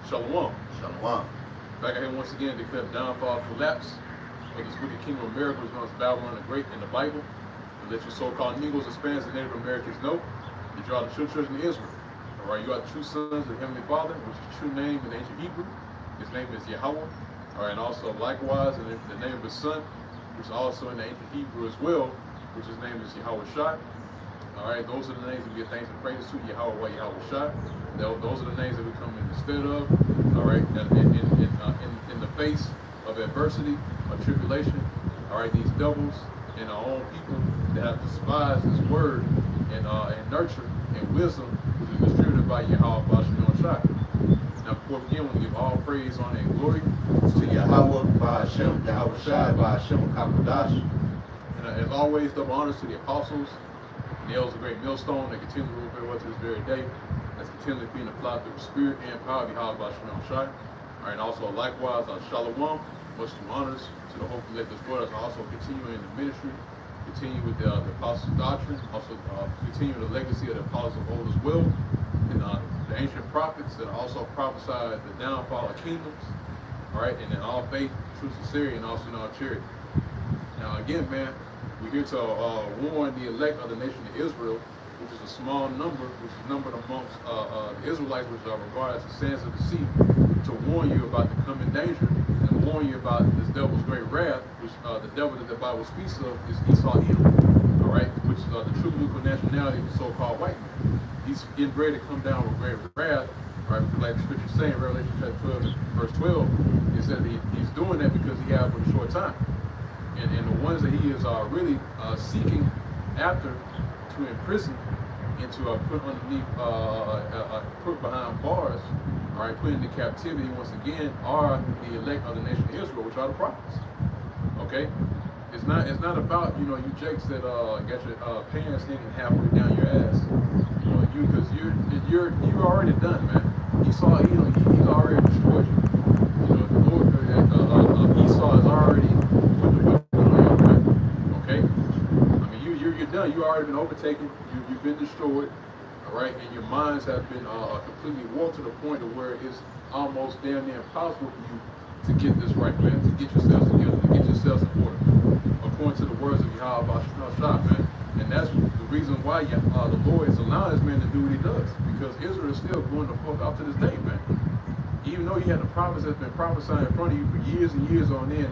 Shalom. Shalom. Back here once again to declare the downfall, collapse of this wicked kingdom of America, which is known as Babylon the Great in the Bible. To let your so-called Negroes, Hispanics, and Native Americans know that you are the true children of Israel. All right, you are the true sons of the Heavenly Father, which is the true name in ancient Hebrew. His name is Yahweh. All right, and also likewise, in the name of his son, which is also in the ancient Hebrew as well, which his name is Yahweh Shai. All right, those are the names that we give thanks and praises to, Yahweh, Yahweh Shai. Those are the names that we come in instead of. All right, in the face of adversity or tribulation. All right, these devils and our own people that have despised His word and nurture and wisdom, which is distributed by Yahweh Bashem Shai. Now, before we begin, we want to give all praise, honor, and glory To Yahweh, Ba'ashem, Yahweh Shai, Ba'ashem, Kakodash. And as always, double honors to the apostles, and the elders of great millstone that continue to rule very well to this very day. That's continually feeding the flock through the spirit and power of Yahweh Bashem Shai. All right, and also likewise, Shalom, much to honors to the hope of let this world, also continuing in the ministry, continue with the apostles' doctrine, also continue the legacy of the apostles of old as well, and the ancient prophets that also prophesied the downfall of kingdoms, all right, and in all faith, true sincerity, and also in all charity. Now again, man, we're here to warn the elect of the nation of Israel, which is a small number, which is numbered amongst the Israelites, which are regarded as the sands of the sea, to warn you about the coming danger and warn you about this devil's great wrath, which the devil that the Bible speaks of is Esau Edom, all right, which is the true biblical nationality of the so-called white man. He's getting ready to come down with great wrath, all right, because like the scripture is saying, Revelation chapter 12, verse 12, it says that he's doing that because he has for a short time. And the ones that he is really seeking after to imprison and to put underneath, put behind bars, all right, put into captivity once again are the elect of the nation of Israel, which are the prophets. Okay, it's not about you jakes that got your pants hanging halfway down your ass, because you're already done, man. Esau, he's already destroyed you. The Lord, Esau is already put the whip on you, man. Okay, I mean you're done. You already been overtaken. You've been destroyed. All right, and your minds have been completely warped to the point of where it's almost damn near impossible for you to get this right, man. To get yourselves together, to get yourselves in order, according to the words of Yahweh Bashem Shai, man. And that's the reason why the Lord is allowing this man to do what he does, because Israel is still going to fuck off to this day, man. Even though you had the prophets that's been prophesying in front of you for years and years on end,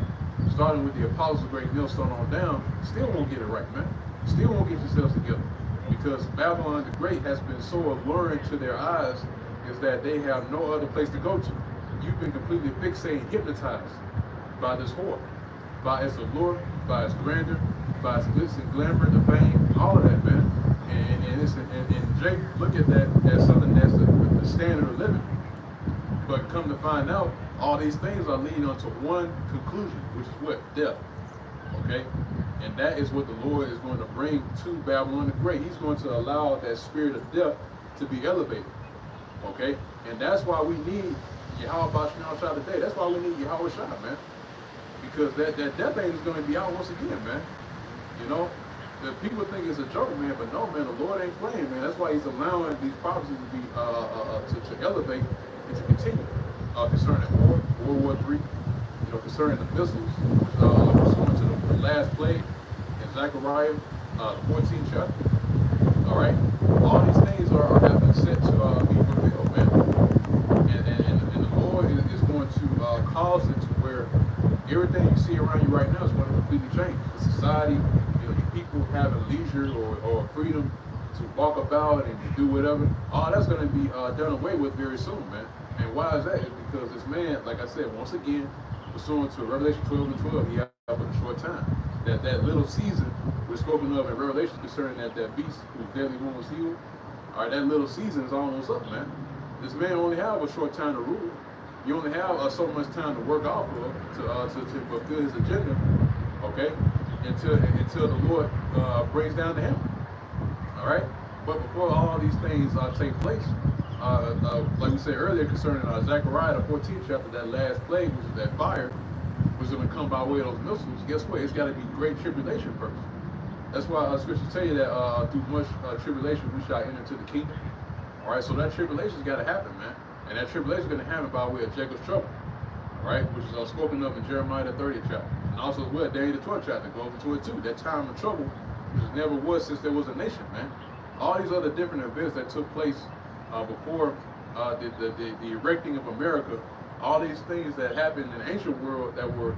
starting with the apostles of great millstone on down, still won't get it right, man. Still won't get yourselves together. Because Babylon the Great has been so alluring to their eyes is that they have no other place to go to. You've been completely fixated, hypnotized by this whore, by its allure, by its grandeur, by its glitz and glamour, the fame, all of that, man. And Jake look at that as something that's the standard of living. But come to find out, all these things are leading on to one conclusion, which is what? Death. Okay? And that is what the Lord is going to bring to Babylon the Great. He's going to allow that spirit of death to be elevated. Okay? And that's why we need Yahweh Bashem Shai today. That's why we need Yahweh Shai, man. Because that death angel is going to be out once again, man. The people think it's a joke, man, but no, man, the Lord ain't playing, man. That's why he's allowing these prophecies to be to elevate and to continue. Concerning World War III, concerning the missiles, pursuant to the last plague in Zechariah, the 14th chapter. All right, all these things are having set to be fulfilled, man. And the Lord is going to cause it to where everything you see around you right now is going to completely change. The society, you people having leisure or freedom to walk about and to do whatever, all that's going to be done away with very soon, man. And why is that? It's because this man, like I said, once again, pursuant to Revelation 12 and 12, he had for a short time. That little season was spoken of in Revelation concerning that beast whose deadly wound was healed. All right, that little season is almost up, man. This man only have a short time to rule. You only have so much time to work off of to fulfill his agenda, okay? Until the Lord brings down to him. All right. But before all these things take place, like we said earlier concerning Zechariah, the 14th chapter, that last plague, which is that fire, was going to come by way of those missiles. Guess what? It's got to be great tribulation first. That's why scriptures tell you that through much tribulation we shall enter into the kingdom. All right, so that tribulation's got to happen, man. And that tribulation is going to happen by way of Jacob's trouble, right? Which is spoken of in Jeremiah the 30th chapter. And also as well, Daniel the 12th chapter goes into it too. That time of trouble, which never was since there was a nation, man. All these other different events that took place before the erecting of America, all these things that happened in the ancient world that were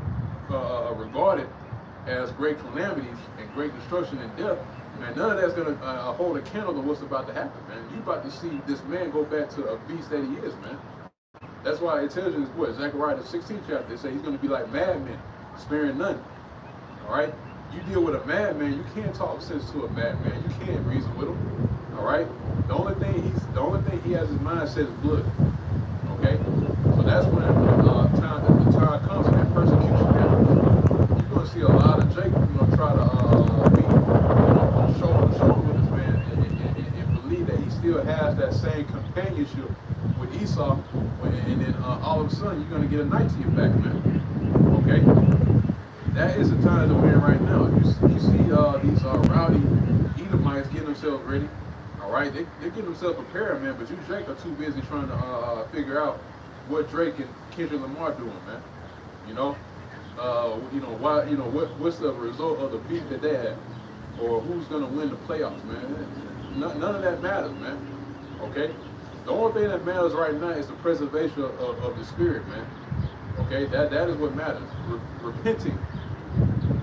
regarded as great calamities and great destruction and death, man, none of that's going to hold a candle to what's about to happen, man. You about to see this man go back to a beast that he is, man. That's why it tells you in this book, Zechariah the 16th chapter, it says he's going to be like madmen, sparing none. All right? You deal with a madman, you can't talk sense to a madman. You can't reason with him. All right? The only thing he has in his mind says blood. Okay? So that's when the time comes and that persecution happens. You're going to see a lot of Jacob, try to be shoulder to shoulder with this man and believe that he still has that same companionship with Esau, and then all of a sudden you're going to get a knife to your back, man. Okay? That is the time that we're in right now. You see these rowdy Edomites getting themselves ready. All right, they get themselves prepared, man. But you, Drake, are too busy trying to figure out what Drake and Kendrick Lamar doing, man. Why? What's the result of the beat that they have, or who's gonna win the playoffs, man? None of that matters, man. Okay. The only thing that matters right now is the preservation of the spirit, man. Okay, that is what matters. Repenting.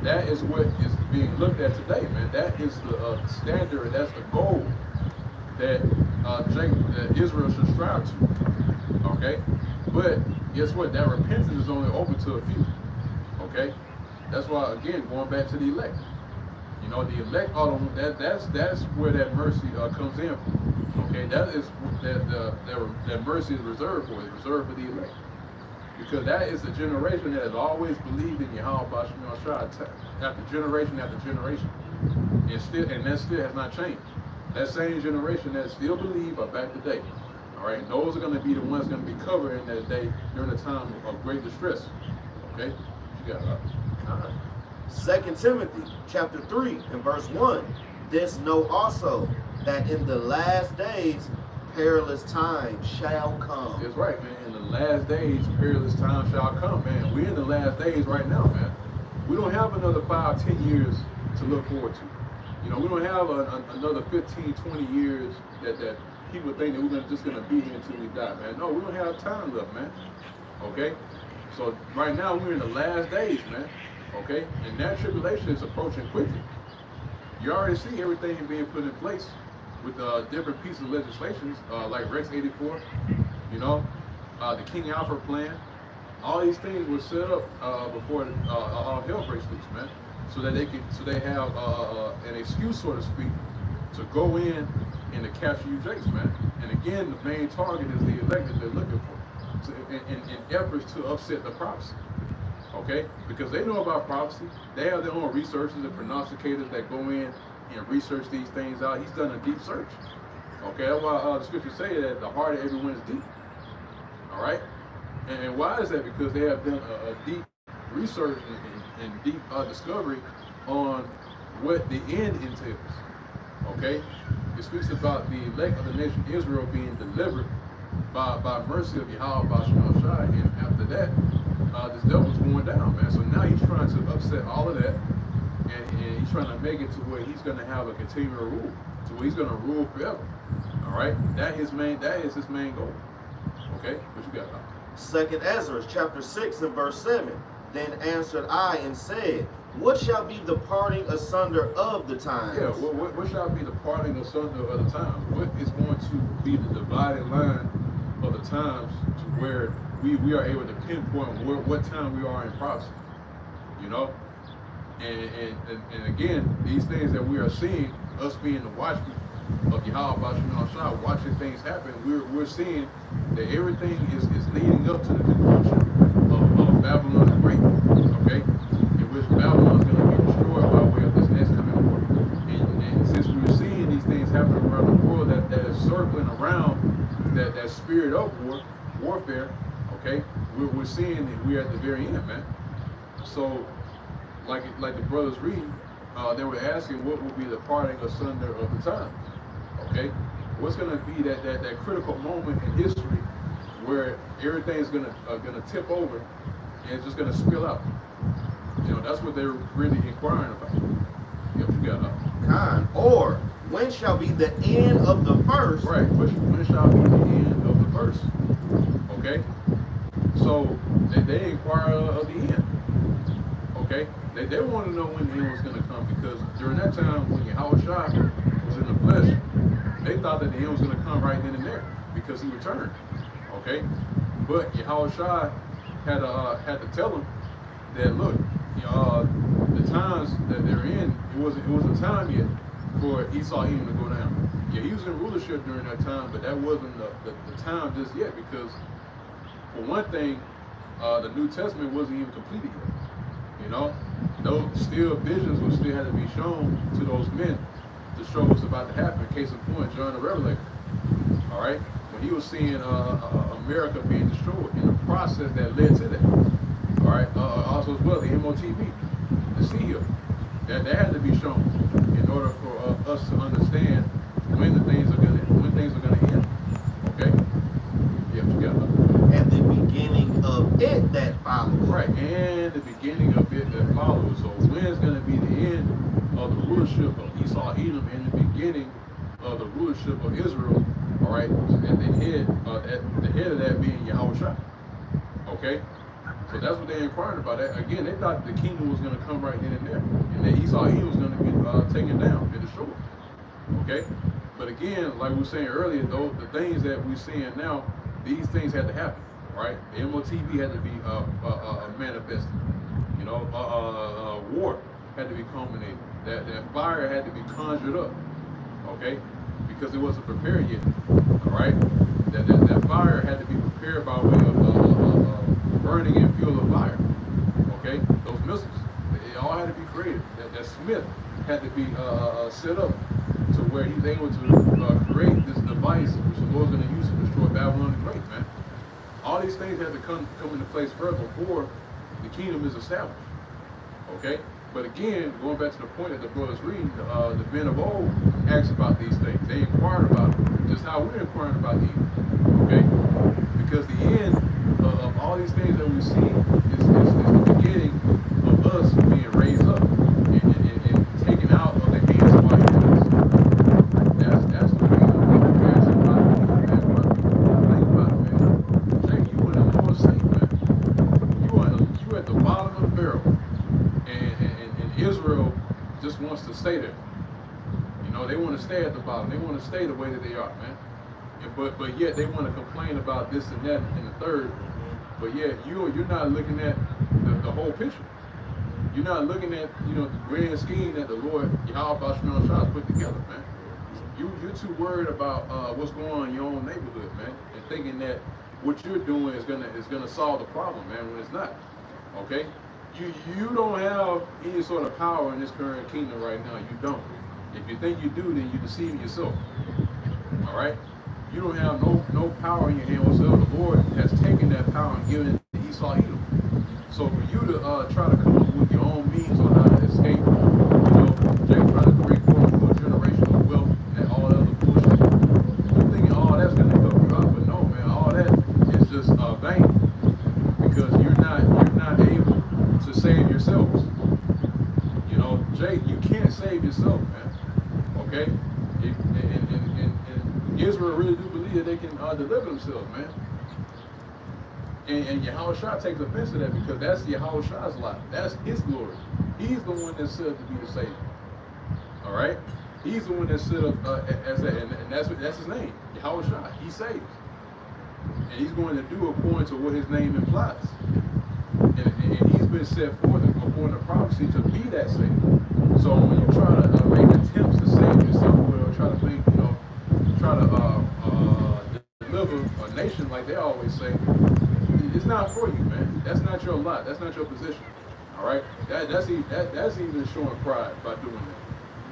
That is what is being looked at today, man. That is the standard. That's the goal that that Israel should strive to. Okay, but guess what? That repentance is only open to a few. Okay, that's why again going back to the elect. The elect that's where that mercy comes in from. Okay, that is that mercy is reserved for. It's reserved for the elect. Because that is the generation that has always believed in Yahweh Bashim Shai after generation, and that still has not changed. That same generation that still believe are back today. All right, and those are going to be the ones going to be covered in that day during the time of great distress. Okay, you got it. All right. 2 Timothy chapter 3 and verse 1. This know also that in the last days perilous times shall come. That's right, man. In the last days, perilous times shall come, man. We're in the last days right now, man. We don't have another 5-10 years to look forward to. We don't have another 15-20 years that people think that we're just going to be here until we die, man. No, we don't have time left, man. Okay? So right now, we're in the last days, man. Okay? And that tribulation is approaching quickly. You already see everything being put in place with different pieces of legislation, like Rex 84, the King Alfred plan. All these things were set up before all hell breaks loose, man, so they have an excuse, so to speak, to go in and to capture you Jakes, man. And again, the main target is the elect that they're looking for, in efforts to upset the prophecy. Okay, because they know about prophecy. They have their own researchers and prognosticators that go in and research these things out. He's done a deep search. Okay, that's why the scriptures say that the heart of everyone is deep. All right, and why is that? Because they have done a deep research and deep discovery on what the end entails. Okay, it speaks about the elect of the nation Israel being delivered by mercy of Yahweh Bashim Shai, and after that, this devil's going down, man. So now he's trying to upset all of that. And he's trying to make it to where he's going to have a continual rule, to where he's going to rule forever. All right, that is his main goal. Okay, what you got? 2 Ezra chapter 6 and verse 7. Then answered I and said, what shall be the parting asunder of the times? Yeah, what shall be the parting asunder of the times? What is going to be the dividing line of the times to where we are able to pinpoint what time we are in prophecy? And again, these things that we are seeing, us being the watchmen of Yahweh Bashim Shai, watching things happen, we're seeing that everything is leading up to the conclusion of Babylon the Great, okay? In which Babylon is going to be destroyed by way of this next coming war. And since we're seeing these things happen around the world that is circling around that spirit of warfare, okay, we're seeing that we're at the very end, man. So, like the brothers read, they were asking what will be the parting asunder of the times. Okay, what's going to be that critical moment in history where everything's gonna tip over and it's just gonna spill out. You know, that's what they're really inquiring about. Yep, you got Khan. Or when shall be the end of the first? right. When shall be the end of the first? Okay. So they inquire of the end. Okay. They want to know when the end was going to come, because during that time when Yahushua was in the flesh, they thought that the end was going to come right then and there because he returned. Okay. But Yahushua had to tell them that, look, the times that they're in, it wasn't time yet for Esau Edom to go down. Yeah, he was in rulership during that time, but that wasn't the time just yet, because for one thing, the New Testament wasn't even completed yet. You know, those still visions will still have to be shown to those men to show what's about to happen. Case in point, John the Revelator. All right, when he was seeing America being destroyed, in the process that led to that. All right, also as well the MOTB, the seal, that had to be shown in order for us to understand when things are gonna end. Okay. Yeah, you got it. And the beginning of it that follows. Right, and the beginning of it that follows. So when's going to be the end of the rulership of Esau Edom and the beginning of the rulership of Israel? All right, at the head of that being Yahushua. Okay, so that's what they inquired about. Again, they thought the kingdom was going to come right then and there, and that Esau Edom was going to be taken down and destroyed. Okay, but again, like we were saying earlier, though, the things that we're seeing now, these things had to happen. Right, the MOTB had to be manifested. You know, war had to be culminated. That fire had to be conjured up. Okay, because it wasn't prepared yet. All right, that fire had to be prepared by way of burning and fuel of fire. Okay, those missiles, they all had to be created. That Smith had to be set up to where he's able to create this device which the Lord's going to use to destroy Babylon the Great, man. All these things have to come into place first before the kingdom is established. Okay? But again, going back to the point that the brother's reading, the men of old asked about these things. They inquired about them, just how we're inquiring about these. Okay? Because the end of all these things that we see is the beginning of us being raised up and taken out of the hands of our enemies. That's the reason we're asking about these, man. Think about it, man. Jake, you in the Lord's sake, man. You at the bottom of the barrel. And Israel just wants to stay there. You know, they want to stay at the bottom. They want to stay the way that they are, man. But yet they want to complain about this and that and the third. But yet you're not looking at the whole picture. You're not looking at, you know, the grand scheme that the Lord Yahweh Shah put together, man. You're too worried about what's going on in your own neighborhood, man, and thinking that what you're doing is gonna solve the problem, man, when it's not. Okay? You don't have any sort of power in this current kingdom right now. You don't. If you think you do, then you're deceiving yourself. All right? You don't have no power in your hand whatsoever. The Lord has taken that power and given it to Esau Edom. So for you to try to come up with your own means on how to escape, you know, Jake trying to create quote-unquote generational wealth and all that other bullshit, you're thinking all that's going to help you out, but no, man, all that is just vain, because you're not able to save yourselves. You know, Jake, you can't save yourself, man. Okay? And Israel really do believe that they can deliver themselves, man. And Yahushua takes offense to that, because that's Yahushua's life. That's his glory. He's the one that's said to be the Savior. All right? He's the one that's set up as that, and that's his name, Yahushua. He saves. And he's going to do according to what his name implies. And he's been set forth according to prophecy to be that Savior. So when you try to make attempts to save yourself, or try to make, try to deliver a nation like they always say, it's not for you, man. That's not your lot. That's not your position. All right? That's even showing pride by doing that.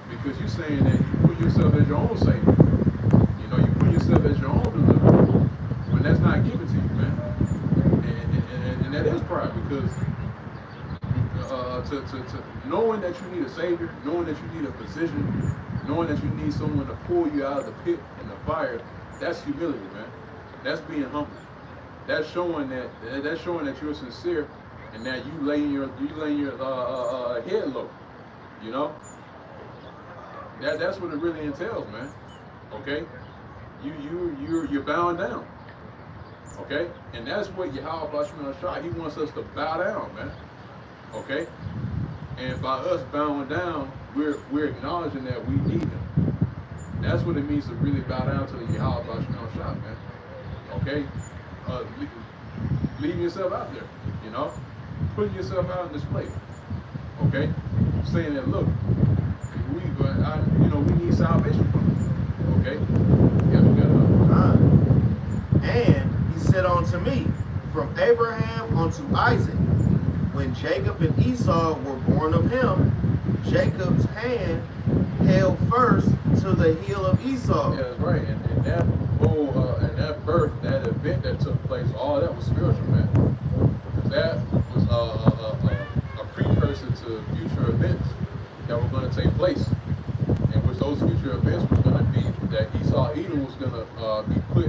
Because you're saying that you put yourself as your own Savior. You know, you put yourself as your own deliverer. When that's not given to you, man. And that is pride, because to knowing that you need a Savior, knowing that you need a position, knowing that you need someone to pull you out of the pit and the fire, that's humility, man. That's being humble. that's showing that you're sincere, and that you laying your head low. You know, that's what it really entails, man. Okay, you're bowing down. Okay, and that's what Yahweh Bashman Shah, he wants us to bow down, man. Okay, and by us bowing down, we're acknowledging that we need him. That's what it means to really bow down to the Yahweh Bashman Shah, man. Okay, leaving yourself out there, you know, putting yourself out in display. Okay, saying that, look, we need salvation from him. Okay, yeah, we got and he said unto me, from Abraham unto Isaac, when Jacob and Esau were born of him, Jacob's hand held first to the heel of Esau. Yeah, that's right. And that whole, and that birth, that event that took place, all that was spiritual, man. That was a precursor to future events that were going to take place, in which those future events were going to be that Esau Edom was going to be put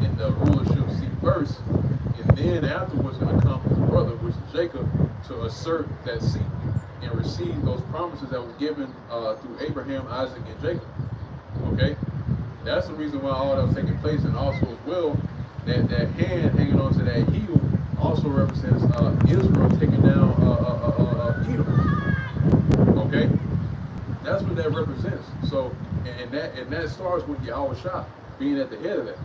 in the rulership seat first, and then afterwards going to come his brother, which is Jacob, to assert that seat and receive those promises that was given through Abraham, Isaac, and Jacob. Okay, that's the reason why all that was taking place, and also as well that hand hanging onto that heel also represents Israel taking down Edom. Okay, that's what that represents. So, and that starts with Yahweh Shah being at the head of that.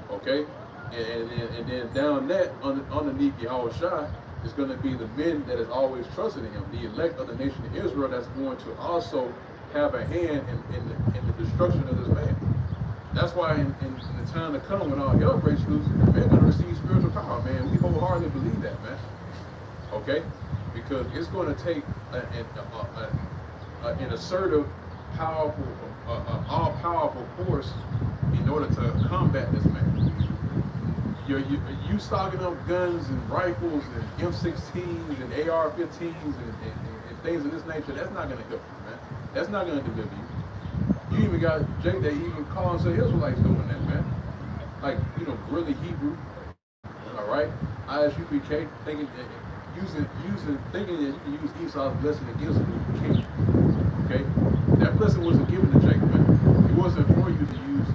Okay, and then down that underneath Yahweh Shah is going to be the men that has always trusted in him, the elect of the nation of Israel, that's going to also have a hand in the destruction of this man. That's why in the time to come, when all hell breaks loose, they're going to receive spiritual power, man. We wholeheartedly believe that, man. Okay? Because it's going to take an assertive, powerful, all-powerful force in order to combat this man. You stocking up guns and rifles and M16s and AR-15s and things of this nature, that's not going to help you, man. That's not going to deliver you. You even got Jake that even calling some Israelites doing that, man. Like, guerrilla Hebrew, all right? ISUPK, thinking that you can use Esau's blessing against him. You can't. Okay? That blessing wasn't given to Jacob, man. It wasn't for you to use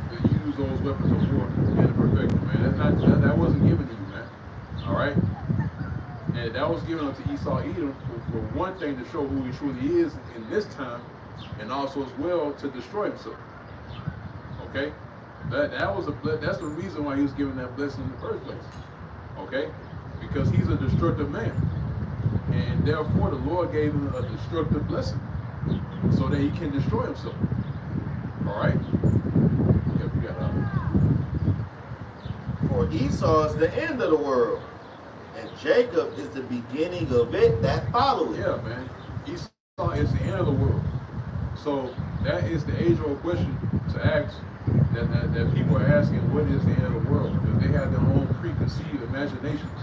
those weapons of war in the perfection, man. That wasn't given to you, man. All right? And that was given unto Esau Edom for one thing, to show who he truly is in this time, and also as well to destroy himself. Okay? That's the reason why he was given that blessing in the first place. Okay? Because he's a destructive man. And therefore the Lord gave him a destructive blessing so that he can destroy himself. Alright? Yeah, we got For Esau is the end of the world, and Jacob is the beginning of it that followeth. Yeah, man. Esau is the end of the world. So that is the age-old question to ask, that people are asking, what is the end of the world? Because they have their own preconceived imaginations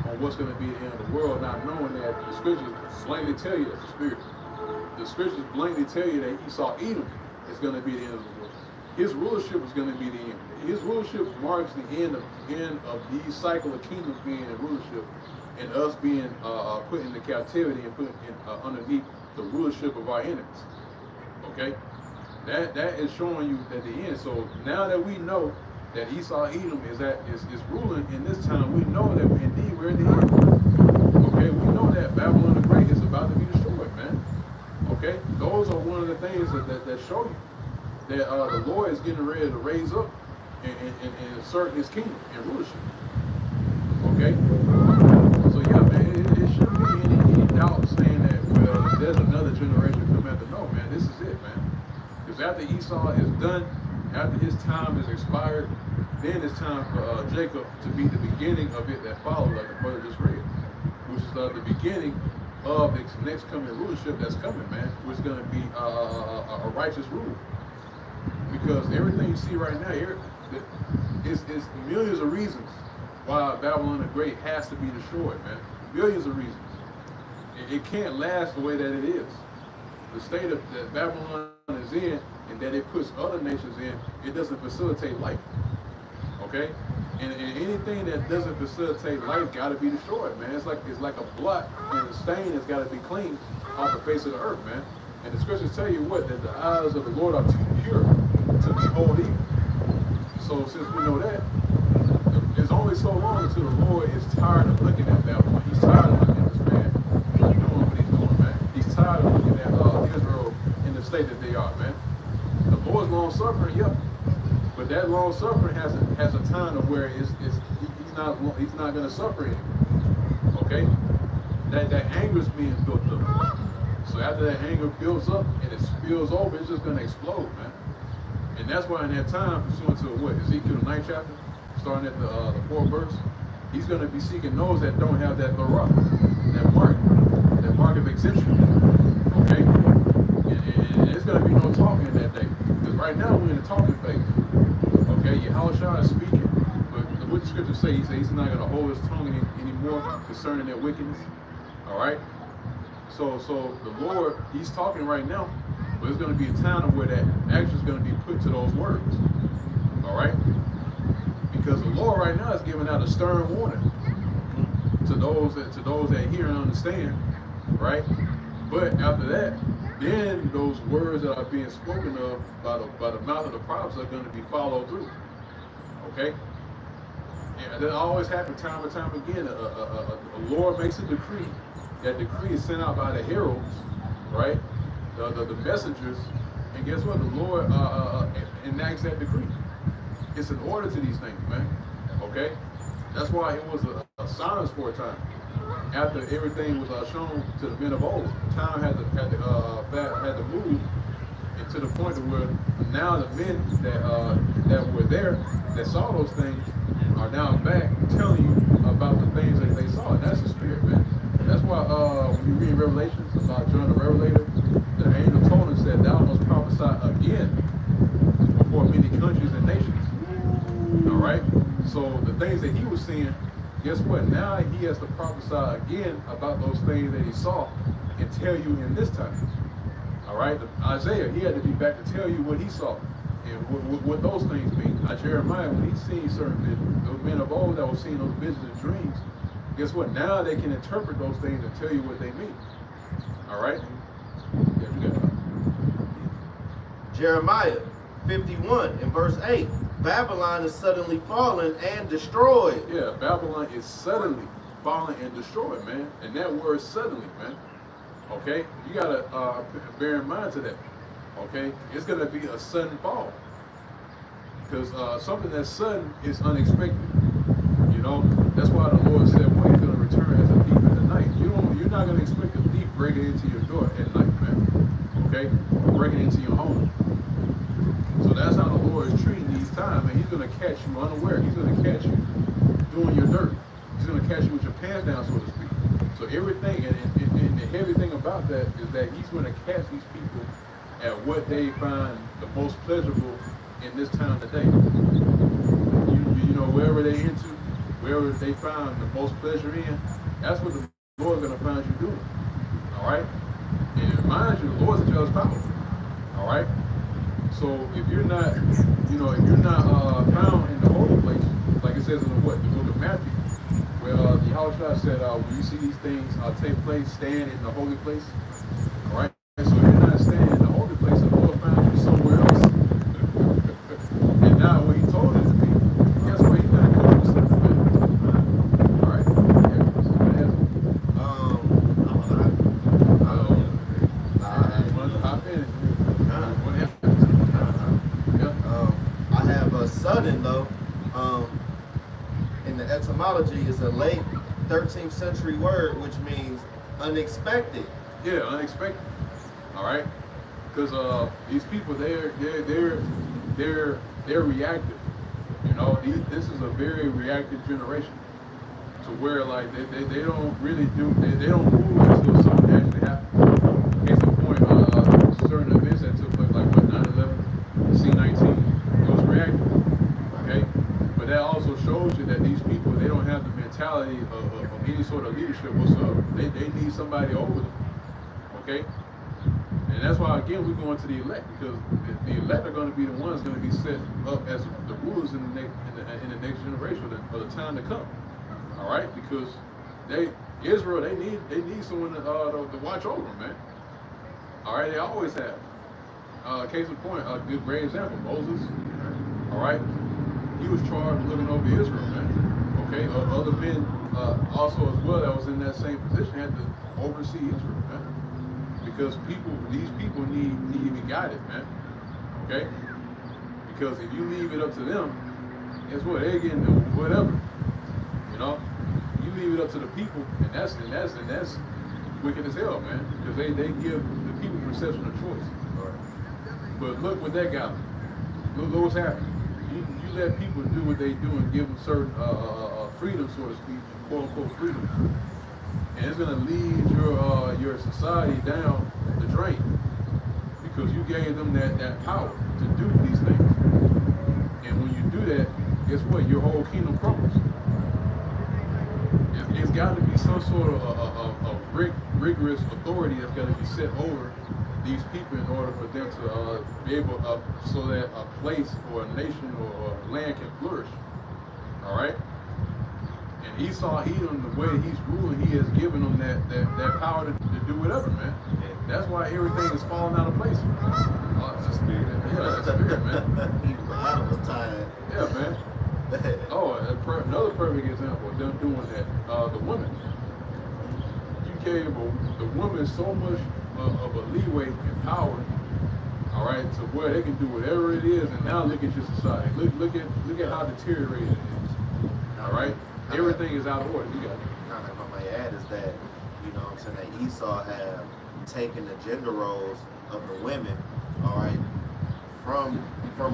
on what's going to be the end of the world, not knowing that the scriptures plainly tell you that's the spirit. The scriptures plainly tell you that Esau Edom is going to be the end of the world. His rulership is going to be the end. His rulership marks the end of the cycle of kingdoms being in rulership, and us being put into captivity and put underneath the rulership of our enemies. Okay, that is showing you that the end. So now that we know that Esau Edom is ruling in this time, we know that indeed we're in the end. Okay, we know that Babylon the Great is about to be destroyed, man. Okay, those are one of the things that show you that the Lord is getting ready to raise up and assert his kingdom and rulership. Okay? So yeah, man, it shouldn't be any doubt saying that, well, there's another generation coming after. No, man, this is it, man. Because after Esau is done, after his time is expired, then it's time for Jacob to be the beginning of it that follows, like the brother just read, which is the beginning of the next coming rulership that's coming, man, which is going to be a righteous rule. Because everything you see right now, it's millions of reasons why Babylon the Great has to be destroyed, man. Millions of reasons. It can't last the way that it is. The state that Babylon is in, and that it puts other nations in, it doesn't facilitate life. Okay? And anything that doesn't facilitate life got to be destroyed, man. It's like a blot and a stain that's got to be cleaned off the face of the earth, man. And the scriptures tell you what, that the eyes of the Lord are too pure to behold evil. So since we know that, it's only so long until the Lord is tired of looking at Babylon. He's tired of looking at this man doing what he's doing, man. He's tired of looking at Israel in the state that they are, man. The Lord's long suffering, yep. But that long suffering has a time of where he's not going to suffer anymore. Okay, that anger is being built up. So after that anger builds up and it spills over, it's just going to explode, man. And that's why in that time, pursuant to what Ezekiel 9th chapter, starting at the 4th verse, he's going to be seeking those that don't have that Torah, that mark of exemption. Okay, and it's going to be no talking in that day, because right now we're in the talking phase. Okay, Yahushua is speaking, but what the scriptures say, he says he's not going to hold his tongue anymore concerning their wickedness. All right, so the Lord, he's talking right now, but there's going to be a time where that action is going to be put to those words. All right, because the Lord right now is giving out a stern warning to those that hear and understand. Right, but after that, then those words that are being spoken of by the mouth of the prophets are going to be followed through. Okay? And that always happens time and time again. A Lord makes a decree. That decree is sent out by the heralds, right? The messengers. And guess what? The Lord enacts that decree. It's an order to these things, man. Okay? That's why it was a silence for a time. After everything was shown to the men of old, time had to move, and to the point of where now the men that were there that saw those things are now back telling you about the things that they saw, and that's the spirit, man. That's why when you read Revelations about John the Revelator, the angel told him, said, "Thou must prophesy again before many countries and nations." All right. So the things that he was seeing. Guess what? Now he has to prophesy again about those things that he saw and tell you in this time. All right? Isaiah, he had to be back to tell you what he saw and what those things mean. Jeremiah, when he's seen certain visions, those men of old that were seeing those visions and dreams, guess what? Now they can interpret those things and tell you what they mean. All right? Yeah, you got it. Jeremiah 51 in verse 8. Babylon is suddenly fallen and destroyed. Yeah, Babylon is suddenly fallen and destroyed, man. And that word suddenly, man. Okay? You got to bear in mind to that. Okay? It's going to be a sudden fall. Because something that's sudden is unexpected. You know? That's why the Lord said, well, he's going to return as a thief in the night. You're not going to expect a thief breaking into your door at night, man. Okay? Breaking into your home. So that's how the Lord is treating these times, and he's going to catch you unaware. He's going to catch you doing your dirt. He's going to catch you with your pants down, so to speak. So everything, and the heavy thing about that is that he's going to catch these people at what they find the most pleasurable in this time today. You know, wherever they into, wherever they find the most pleasure in, that's what the Lord's going to find you doing. All right? And mind you, the Lord's a jealous power. All right? So if you're not, found in the holy place, like it says in the book of Matthew, where the Yahushua said, when you see these things take place, stand in the holy place. All right. So if you're not standing in the holy place, the Lord found you somewhere else. And now when he told it to me, guess what? He's going to come to something. All right. I wanted to hop in. What happened? I have a sudden though. In the etymology, is a late 13th century word which means unexpected. Yeah, unexpected. All right, because these people, they're reactive. You know, this is a very reactive generation. To where like they don't really do they don't move until something actually happens. Case in point, certain events that took place, like what 9/11, C-19, it was reactive. Okay, but that also shows you that these people, they don't have the mentality of any sort of leadership whatsoever. They need somebody over them. Okay, And that's why, again, we're going to the elect, because the elect are going to be the ones going to be set up as the rulers in the next generation for the time to come. All right, because Israel, they need someone to watch over them, man. All right, they always have. Case in point, a good great example, Moses. All right, he was charged with looking over Israel, man. Okay, other men also as well that was in that same position had to oversee Israel, man. Because these people need to be guided, man. Okay? Because if you leave it up to them, guess what? They're getting whatever. You know? You leave it up to the people, and that's wicked as hell, man. Because they give the people perception of choice. Right. But look what that got them. Look what's happening. You let people do what they do and give them certain freedom, so to speak, quote unquote freedom. And it's gonna lead your society down the drain because you gave them that power to do these things. And when you do that, guess what? Your whole kingdom crumbles. It's got to be some sort of rigorous authority that's got to be set over these people in order for them to be able so that a place or a nation or a land can flourish. All right. And Esau, Edom, the way he's ruling, he has given them that power to do whatever, man. That's why everything is falling out of place. It's a spirit. Yeah, it's a spirit, man. Adam was tired. Yeah, man. Oh, another perfect example of them doing that. The women. You gave the women so much of a leeway and power, all right, to where they can do whatever it is. And now look at your society. Look at how deteriorated it is. All right. Everything is out of order. You got it. Kind of what I might add is that, you know what I'm saying, that Esau have taken the gender roles of the women, all right, from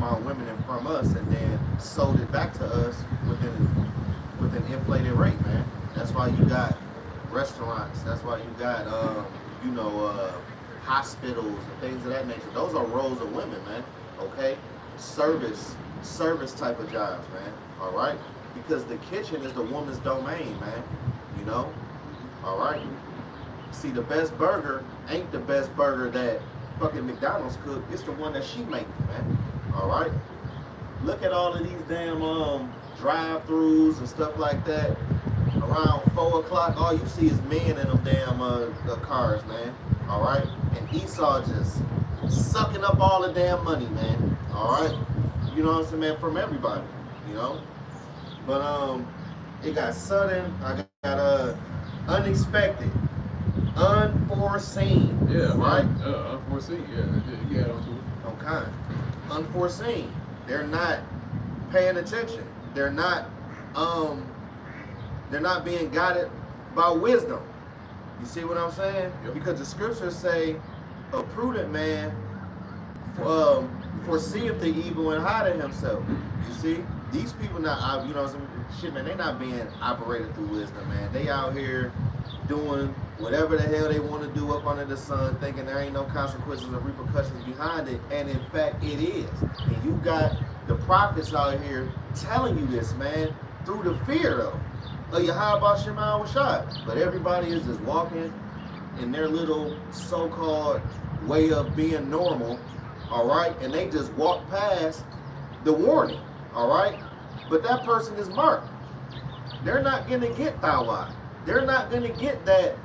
our women and from us, and then sold it back to us with an inflated rate, man. That's why you got restaurants. That's why you got, hospitals and things of that nature. Those are roles of women, man. Okay, service type of jobs, man. All right. Because the kitchen is the woman's domain, man. You know? All right? See, the best burger ain't the best burger that fucking McDonald's cook. It's the one that she makes, man. All right? Look at all of these damn drive-thrus and stuff like that. Around 4 o'clock, all you see is men in them damn cars, man. All right? And Esau just sucking up all the damn money, man. All right? You know what I'm saying, man? From everybody, you know? But it got sudden, I got unexpected, unforeseen. Yeah, right? Unforeseen, yeah. You got onto it. Okay. Unforeseen. They're not paying attention. They're not being guided by wisdom. You see what I'm saying? Yep. Because the scriptures say a prudent man foreseeth the evil and hideth himself. You see? These people not, shit, man, they not being operated through wisdom, man. They out here doing whatever the hell they want to do up under the sun, thinking there ain't no consequences or repercussions behind it, and in fact, it is. And you got the prophets out here telling you this, man, through the fear, though, of Yahweh Shema Washad. But everybody is just walking in their little so-called way of being normal, all right? And they just walk past the warning. All right, but that person is marked. They're not gonna get tawad. They're not gonna get that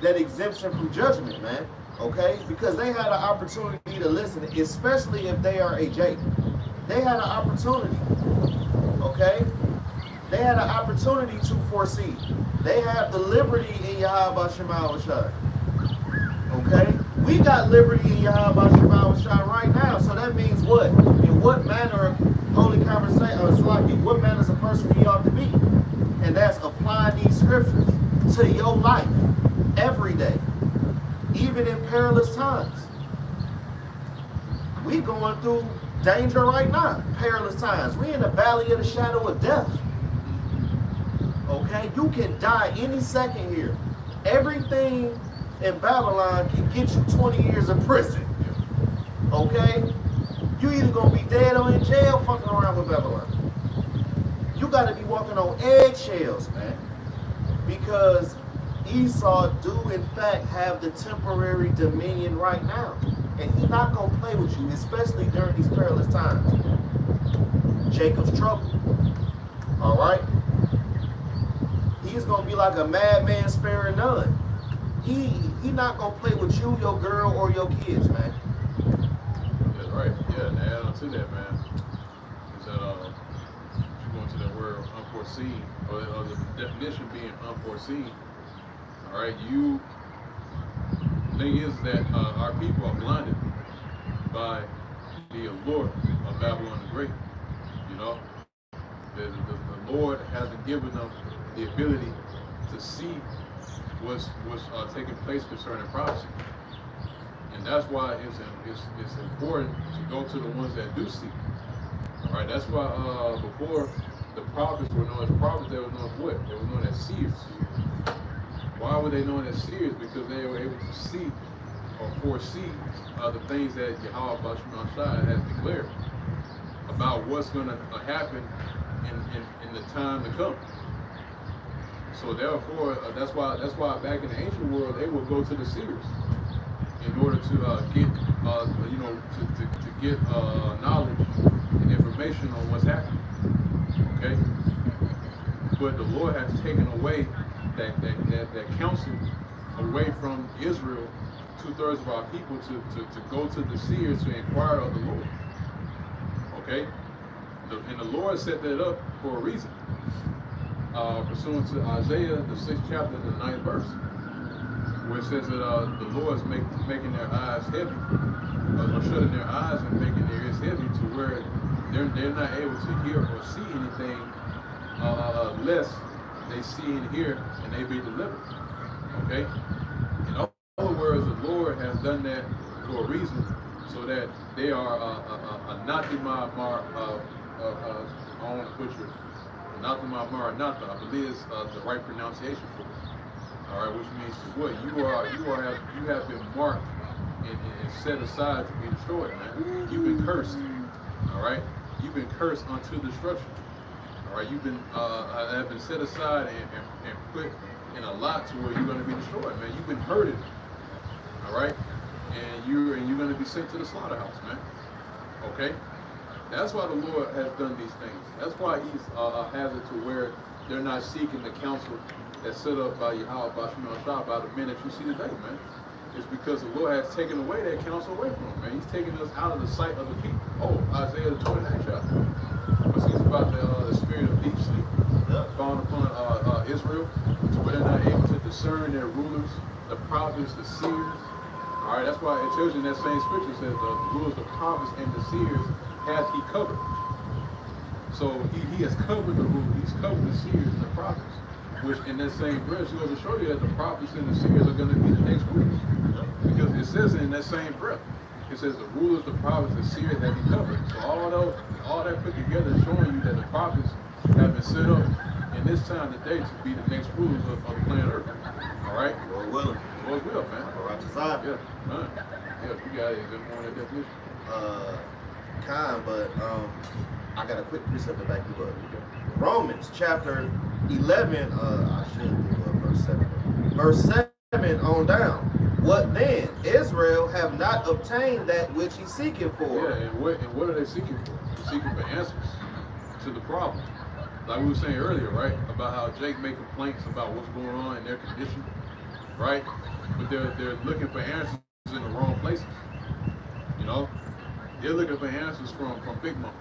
exemption from judgment, man. Okay, because they had an opportunity to listen, especially if they are a Jacob. They had an opportunity. Okay, they had an opportunity to foresee. They have the liberty in Yahweh Shema Washad. Okay, we got liberty in Yahweh Shema Washad right now. So that means what? In what manner, holy conversation, what manner is a person he ought to be? And that's applying these scriptures to your life every day, even in perilous times. We going through danger right now, perilous times. We in the valley of the shadow of death. Okay, you can die any second here. Everything in Babylon can get you 20 years in prison. Okay? You either gonna be dead or in jail fucking around with Babylon. You gotta be walking on eggshells, man. Because Esau do in fact have the temporary dominion right now. And he's not going to play with you, especially during these perilous times. Jacob's trouble. All right? He's going to be like a madman sparing none. He not going to play with you, your girl, or your kids, man. That's right. Yeah, and add on to that, man, is that you go into that word unforeseen, or the definition being unforeseen. All right, the thing is that our people are blinded by the allure of Babylon the Great. You know, the Lord hasn't given them the ability to see what's taking place concerning prophecy, and that's why it's important to go to the ones that do see. All right, that's why before the prophets were known as prophets, they were known as what? They were known as seers. Why were they known as seers? Because they were able to see or foresee the things that Yahweh Bashman Shai has declared about what's going to happen in the time to come. So therefore, that's why back in the ancient world they would go to the seers in order to get to get knowledge and information on what's happening. Okay, but the Lord has taken away that counsel away from Israel, 2/3 of our people, to go to the seers to inquire of the Lord. Okay, and the Lord set that up for a reason. Pursuant to Isaiah, the 6th chapter, the 9th verse, where it says that the Lord is making their eyes heavy, or shutting their eyes and making their ears heavy, to where they're not able to hear or see anything unless they see and hear and they be delivered. Okay? In other words, the Lord has done that for a reason, so that they are anathema I don't want to butcher it. Anathema maranatha, I believe is the right pronunciation for it. All right, which means what? You have been marked and set aside to be destroyed, man. You've been cursed. All right, you've been cursed unto destruction. All right, you've been have been set aside and put in a lot to where you're going to be destroyed, man. You've been hurted. All right, and you're going to be sent to the slaughterhouse, man. Okay. That's why the Lord has done these things. That's why He's has it to where they're not seeking the counsel that's set up by Yahweh Bashman Shah by the men that you see today, man. It's because the Lord has taken away that counsel away from them, man. He's taken us out of the sight of the people. Oh, Isaiah the 29th chapter. It speaks about the spirit of deep sleep falling upon Israel, to where they're not able to discern their rulers, the prophets, the seers. All right, that's why it tells you in that same scripture, says the rulers, the prophets, and the seers has He covered. So he has covered the rulers, He's covered the seers and the prophets. Which in that same breath, He goes to show you that the prophets and the seers are going to be the next rulers. Because it says in that same breath, it says the rulers, the prophets, the seers have He covered. So all that put together is showing you that the prophets have been set up in this time today to be the next rulers of the planet Earth. All right? Lord willing. Lord's will, man. All right, side. Yeah, man. Yeah, you got it. Good morning, definition. But I got a quick precept to back you up. Romans chapter 11, I should do verse 7. Verse 7 on down. What then? Israel have not obtained that which he's seeking for. Yeah, and what are they seeking for? They're seeking for answers to the problem. Like we were saying earlier, right? About how Jake made complaints about what's going on in their condition, right? But they're looking for answers in the wrong places. You know? They're looking for answers from Big Mama.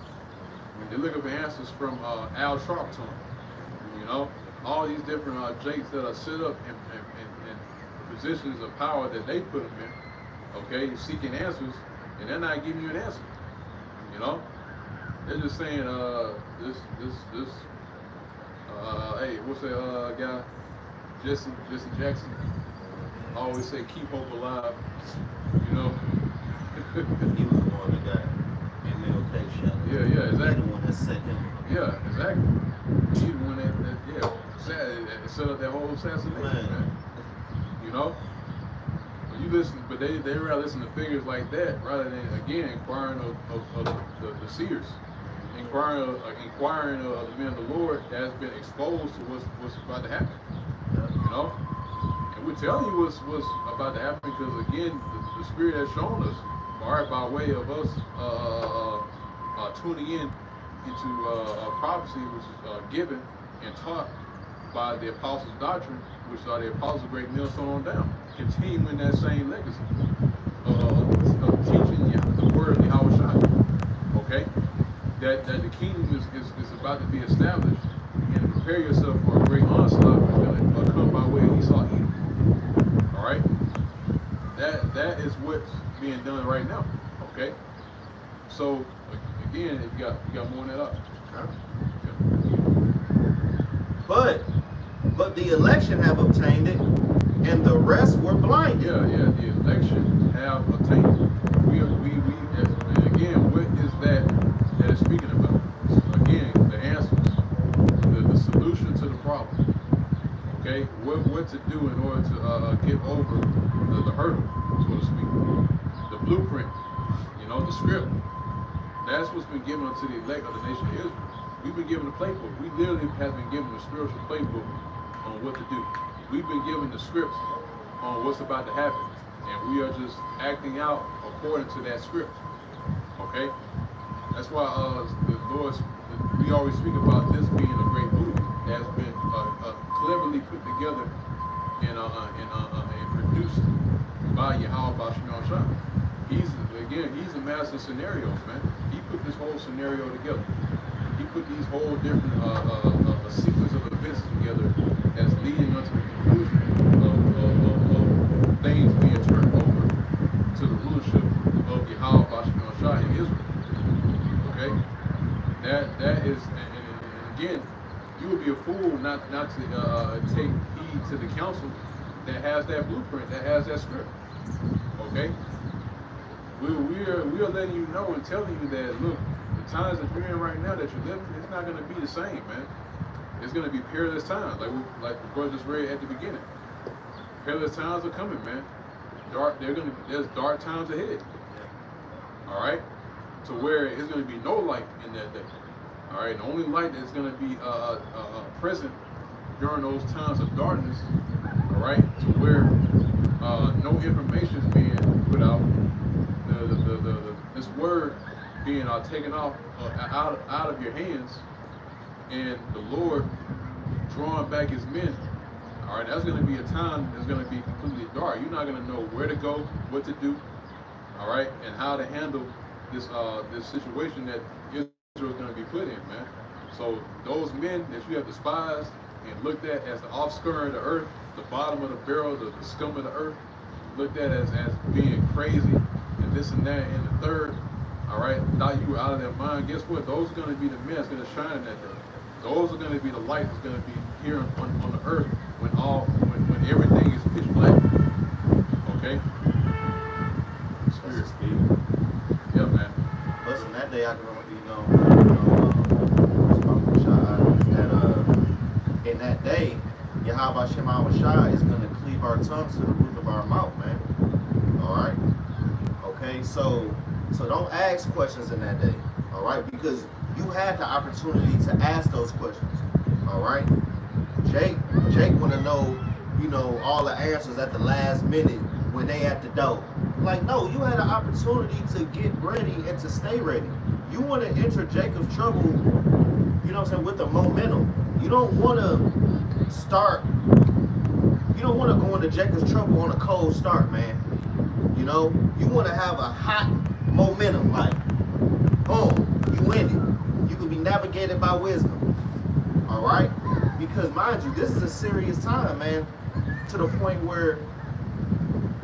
They're looking for answers from Al Sharpton. You know? All these different Jakes that are set up in positions of power that they put them in. Okay? You're seeking answers, and they're not giving you an answer. You know? They're just saying, hey, what's that guy? Jesse Jackson. I always say, keep hope alive. You know? He was the one that got MLK shot. Yeah, exactly. He's the one that set him. Yeah, exactly. He's the one that set up that whole assassination, man. You know? When you listen, but they rather listen to figures like that rather than, again, inquiring of the seers. Inquiring of the men of the Lord that has been exposed to what's about to happen. You know? telling you what's about to happen because again, the Spirit has shown us, all right, by way of us tuning in into a prophecy which is given and taught by the apostles' doctrine, which are the apostles of Great Millstone on down, continuing that same legacy of teaching the word of Yahweh Shai. Okay, that the kingdom is about to be established, and prepare yourself for a great onslaught that's going to come by way of Esau Edom. All right, that is what's being done right now. Okay, so again, if you got more on that up. Huh? But the election have obtained it, and the rest were blinded. Yeah, the election have obtained it. We and again, what is that it's speaking about? Again, the answers, the solution to the problem. Okay, what to do in order to get over the hurdle, so to speak. The blueprint, the script. That's what's been given to the elect of the nation of Israel. We've been given a playbook. We literally have been given a spiritual playbook on what to do. We've been given the scripts on what's about to happen, and we are just acting out according to that script. Okay, that's why the Lord, we always speak about this being a great movie that's been cleverly put together and produced by Yahweh Bashar Shah. He's a master of scenarios, man. He put this whole scenario together. He put these whole different sequence of events together that's leading us to the conclusion of things being turned over to the rulership of Yahweh Bashar Shah in Israel. Okay, that is, and again, you would be a fool not to take heed to the counsel that has that blueprint, that has that script. Okay, we are letting you know and telling you that look, the times that you're in right now that you're living, it's not going to be the same, man. It's going to be perilous times, like the brother just read at the beginning. Perilous times are coming, man. There's dark times ahead. All right, to where it's going to be no light in that day. All right, the only light that's going to be present during those times of darkness. All right, to where no information is being put out. This word being taken off out of your hands, and the Lord drawing back His men. All right, that's going to be a time that's going to be completely dark. You're not going to know where to go, what to do. All right, and how to handle this situation that Israel is going to be put in, man. So those men that you have despised and looked at as the offscouring of the earth, the bottom of the barrel, the scum of the earth, looked at as being crazy and this and that and the third. All right, thought you were out of their mind. Guess what? Those are going to be the men that's going to shine that day. Those are going to be the light that's going to be here on the earth when everything is pitch black. Okay. Spirit. Yeah, man. Listen, that day I can remember, that in that day, Yahweh Shema Shai is going to cleave our tongues to the roof of our mouth, man. All right. Okay, so don't ask questions in that day. All right, because you had the opportunity to ask those questions. All right. Jake want to know, all the answers at the last minute when they at the door. Like, no, you had an opportunity to get ready and to stay ready. You want to enter Jacob's trouble, with the momentum. You don't want to start, you don't want to go into Jacob's trouble on a cold start, man. You want to have a hot momentum, like, boom, you in it. You can be navigated by wisdom. All right? Because, mind you, this is a serious time, man, to the point where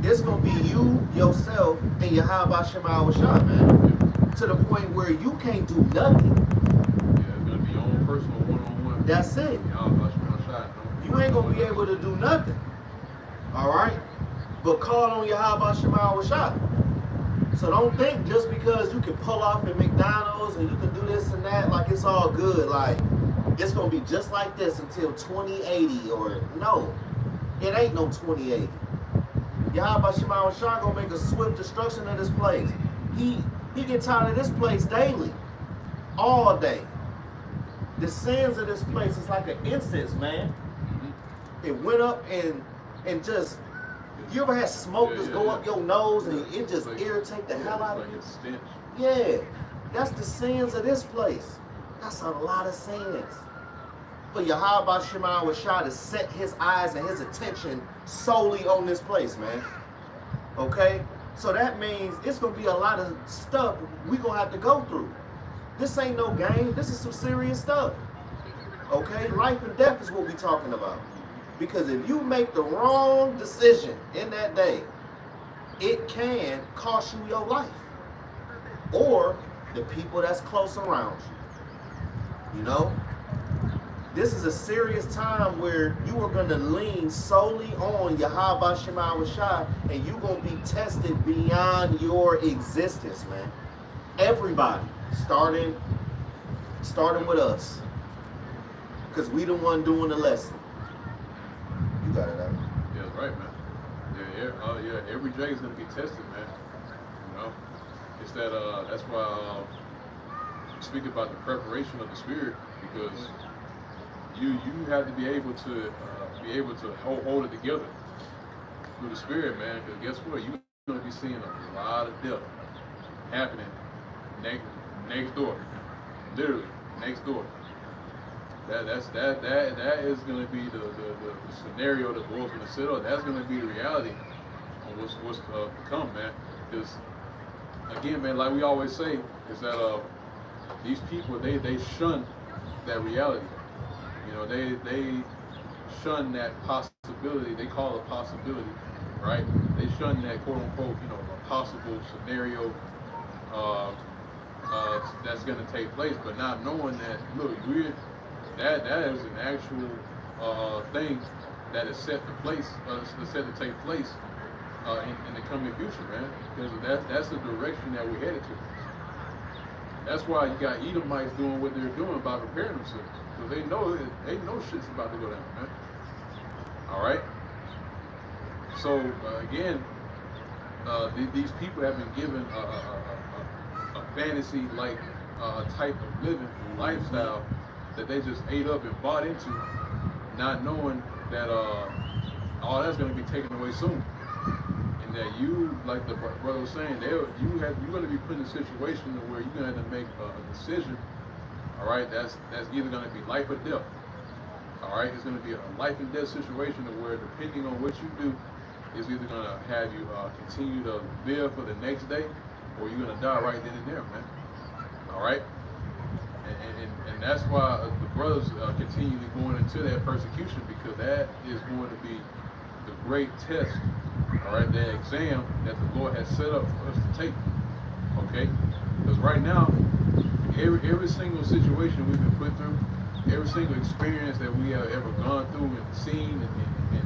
it's going to be you, yourself, and Yahweh Shema Shah, man. To the point where you can't do nothing. Yeah, it's going to be your own personal one-on-one. That's it. You ain't going to be able to do nothing. All right? But call on Yahweh Shema Shah. So don't think just because you can pull off at McDonald's and you can do this and that, like it's all good. Like, it's going to be just like this until 2080 or no. It ain't no 2080. Yahweh Shema Shah gonna make a swift destruction of this place. He get tired of this place daily, all day. The sins of this place is like an incense, man. It went up and just You ever had smoke just go up your nose and it just like, irritate the hell out of you? It's stench. Yeah, that's the sins of this place. That's a lot of sins. For Yahweh Shema Washah to set his eyes and his attention solely on this place, man. Okay? So that means it's going to be a lot of stuff we're going to have to go through. This ain't no game. This is some serious stuff. Okay? Life and death is what we're talking about. Because if you make the wrong decision in that day, it can cost you your life. Or the people that's close around you. You know? This is a serious time where you are going to lean solely on Yahweh Shema Washah, and you're going to be tested beyond your existence, man. Everybody, starting with us. Because we the one doing the lesson. You got it out. Yeah, that's right, man. Yeah, every day is going to be tested, man. You know? It's that's why speak about the preparation of the spirit, because you have to be able to hold it together through the spirit, man. Because guess what? You're going to be seeing a lot of death happening next door, literally next door. That is going to be the scenario that the Lord's going to set up. That's going to be the reality of what's to come, man. Because again, man, like we always say, is that these people they shun that reality. You know, they shun that possibility. They call it possibility, right? They shun that quote unquote, you know, a possible scenario that's going to take place, but not knowing that, look, that is an actual thing that is set to take place in the coming future, man. Because that's the direction that we're headed to. That's why you got Edomites doing what they're doing by preparing themselves. So they know shit's about to go down, man. All right. So again, these people have been given a fantasy-like type of living lifestyle that they just ate up and bought into, not knowing that all that's going to be taken away soon, and that you, like the brother was saying, you're going to be put in a situation where you're going to have to make a decision. All right, that's either going to be life or death. All right, it's going to be a life and death situation where, depending on what you do, is either going to have you continue to live for the next day, or you're going to die right then and there, man. All right, and that's why the brothers continually going into that persecution, because that is going to be the great test. All right, that exam that the Lord has set up for us to take. Okay, because right now, every single situation we've been put through, every single experience that we have ever gone through and seen and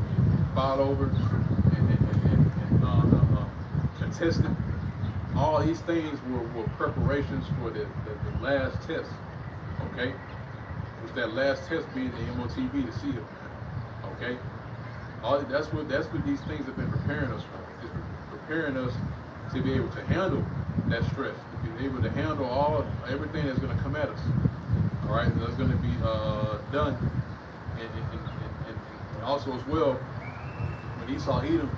fought over and contested, all these things were preparations for the last test. Okay, with that last test being the MOTB, the seal. Okay, that's what these things have been preparing us for. It's preparing us to be able to handle that stress, to be able to handle everything that's going to come at us. All right, that's going to be done, and also as well, when Esau Edom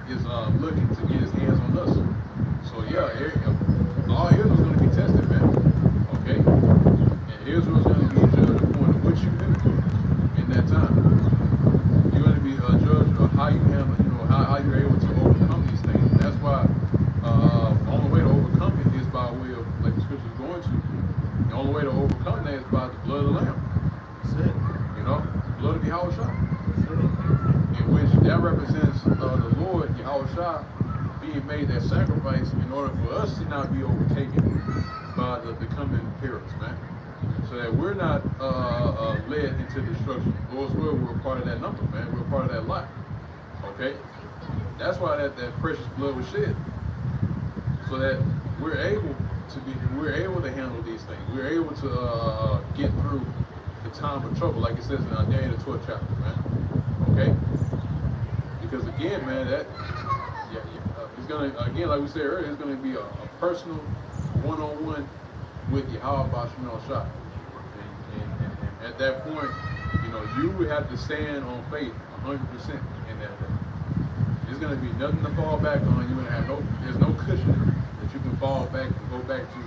is looking to get his hands on us. So yeah, all Israel's going to be tested, man. Okay, and Israel's going to be judged according to what you do in that time. You're going to be judged on how you handle, how you're able to overcome these things. And that's why the only way to overcome it is by way of, like the scripture is going to. The only way to overcome that is by the blood of the Lamb. That's it. Blood of Yahushua. In which that represents the Lord Yahushua being made that sacrifice in order for us to not be overtaken by the coming perils, man. So that we're not led into destruction. Lord's will, we're a part of that number, man. We're a part of that lot. Okay? That's why that precious blood was shed. So that we're able to handle these things. We're able to get through the time of trouble, like it says in Daniel the 12th chapter, man. Okay? Because again, man, it's gonna, again, like we said earlier, it's gonna be a personal one-on-one with Yahweh Shema Shah. And at that point, you would have to stand on faith 100% in that day. There's going to be nothing to fall back on. You're going to have there's no cushion that you can fall back and go back to.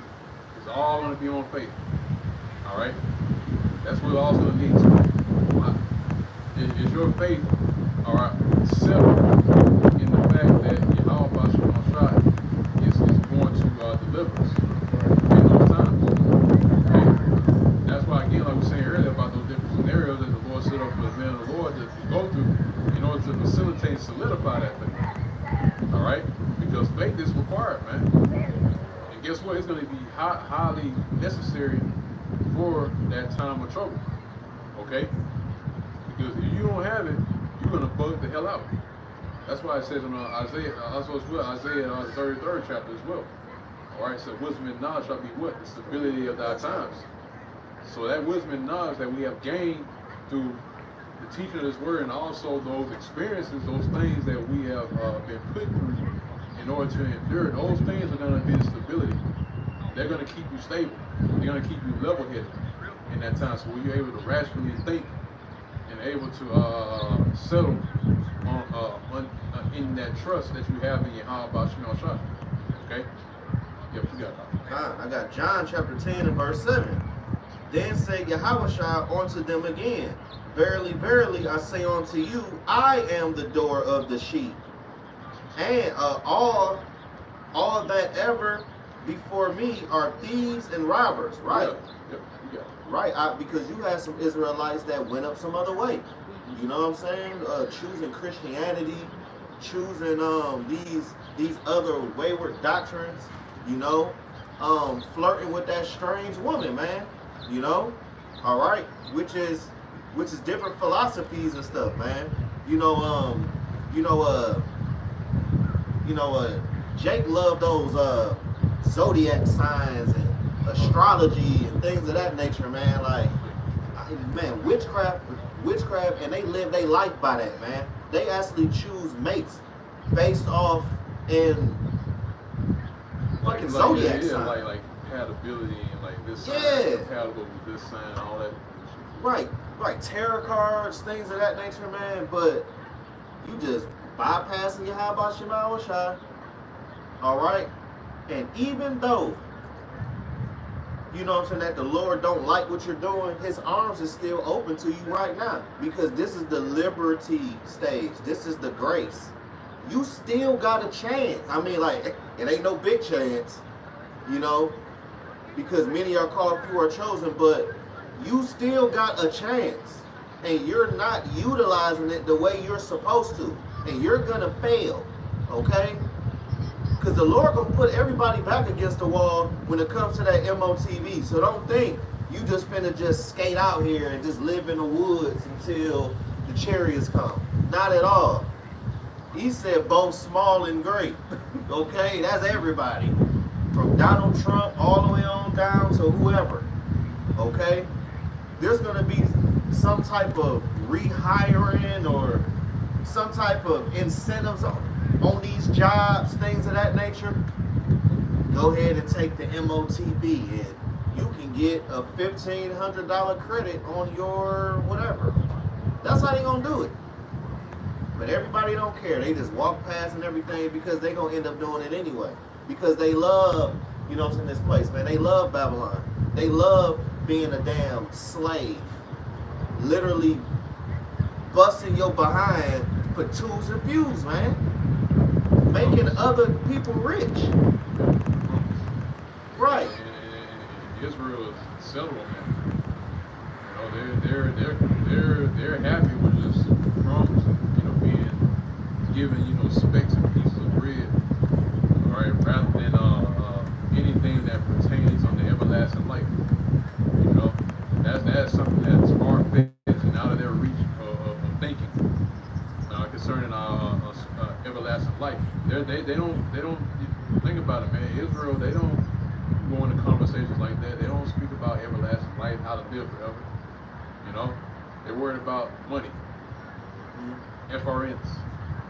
It's all going to be on faith. All right? That's what we're also going to need tonight. Is your faith, all right, settled in the fact that Yahweh Bashar Shai is going to deliver us in those times? Okay? That's why, again, like we were saying earlier about those different scenarios that the Lord set up for the men of the Lord to go through in order to facilitate and solidify that faith. All right? Because faith is required, man. And guess what? It's going to be highly necessary for that time of trouble. Okay? Because if you don't have it, you're going to bug the hell out. That's why it says in Isaiah, also as well, Isaiah 33rd chapter as well. All right, so wisdom and knowledge shall be what? The stability of thy times. So that wisdom and knowledge that we have gained through the teaching of this word, and also those experiences, those things that we have been put through in order to endure, those things are going to be the stability. They're going to keep you stable. They're going to keep you level-headed in that time. So when you're able to rationally think and able to settle on in that trust that you have in Yahweh Bashar Shai. Okay? Yep, you got it. I got John chapter 10 and verse 7. Then said Yahweh Shai unto them again, Verily, verily, I say unto you, I am the door of the sheep. And all that ever before me are thieves and robbers, right? Yep, you got it. Right, because you had some Israelites that went up some other way. You know what I'm saying? Choosing Christianity, choosing these other wayward doctrines, you know, flirting with that strange woman, man. You know? Alright? Which is different philosophies and stuff, man. Jake loved those zodiac signs and astrology and things of that nature, man. Like, man, witchcraft, and they live their life by that, man. They actually choose mates based off in fucking zodiac signs. Like compatibility and like this sign compatible with this sign, all that. Right, tarot cards, things of that nature, man. But you just bypassing your Yahweh Bashar Shai. All right, and even though, you know what I'm saying, that the Lord don't like what you're doing, his arms is still open to you right now, because this is the liberty stage. This is the grace. You still got a chance. I mean, like, it ain't no big chance, you know, because many are called, few are chosen, but you still got a chance, and you're not utilizing it the way you're supposed to, and you're gonna fail, okay? Because the Lord gonna put everybody back against the wall when it comes to that MOTV. So don't think you just finna just skate out here and just live in the woods until the chariots come. Not at all. He said both small and great. Okay, that's everybody. From Donald Trump all the way on down to whoever. Okay? There's gonna be some type of rehiring or some type of incentives on these jobs, things of that nature. Go ahead and take the MOTB and you can get a $1,500 credit on your whatever. That's how they gonna do it. But everybody don't care. They just walk past and everything because they gonna end up doing it anyway. Because they love, you know what's in this place, man. They love Babylon. They love being a damn slave. Literally busting your behind for tools and views, man. Making other people rich. Right. And Israel is settled, man. You know, they're happy with just crumbs and, you know, being given, you know, specks and pieces of bread. All right, rather than anything that pertains on the everlasting life. You know, that's something that's far-fetched and out of their reach of thinking concerning everlasting life. They don't think about it, man. Israel, they don't go into conversations like that. They don't speak about everlasting life, how to live forever. You know, they're worried about money, FRNs.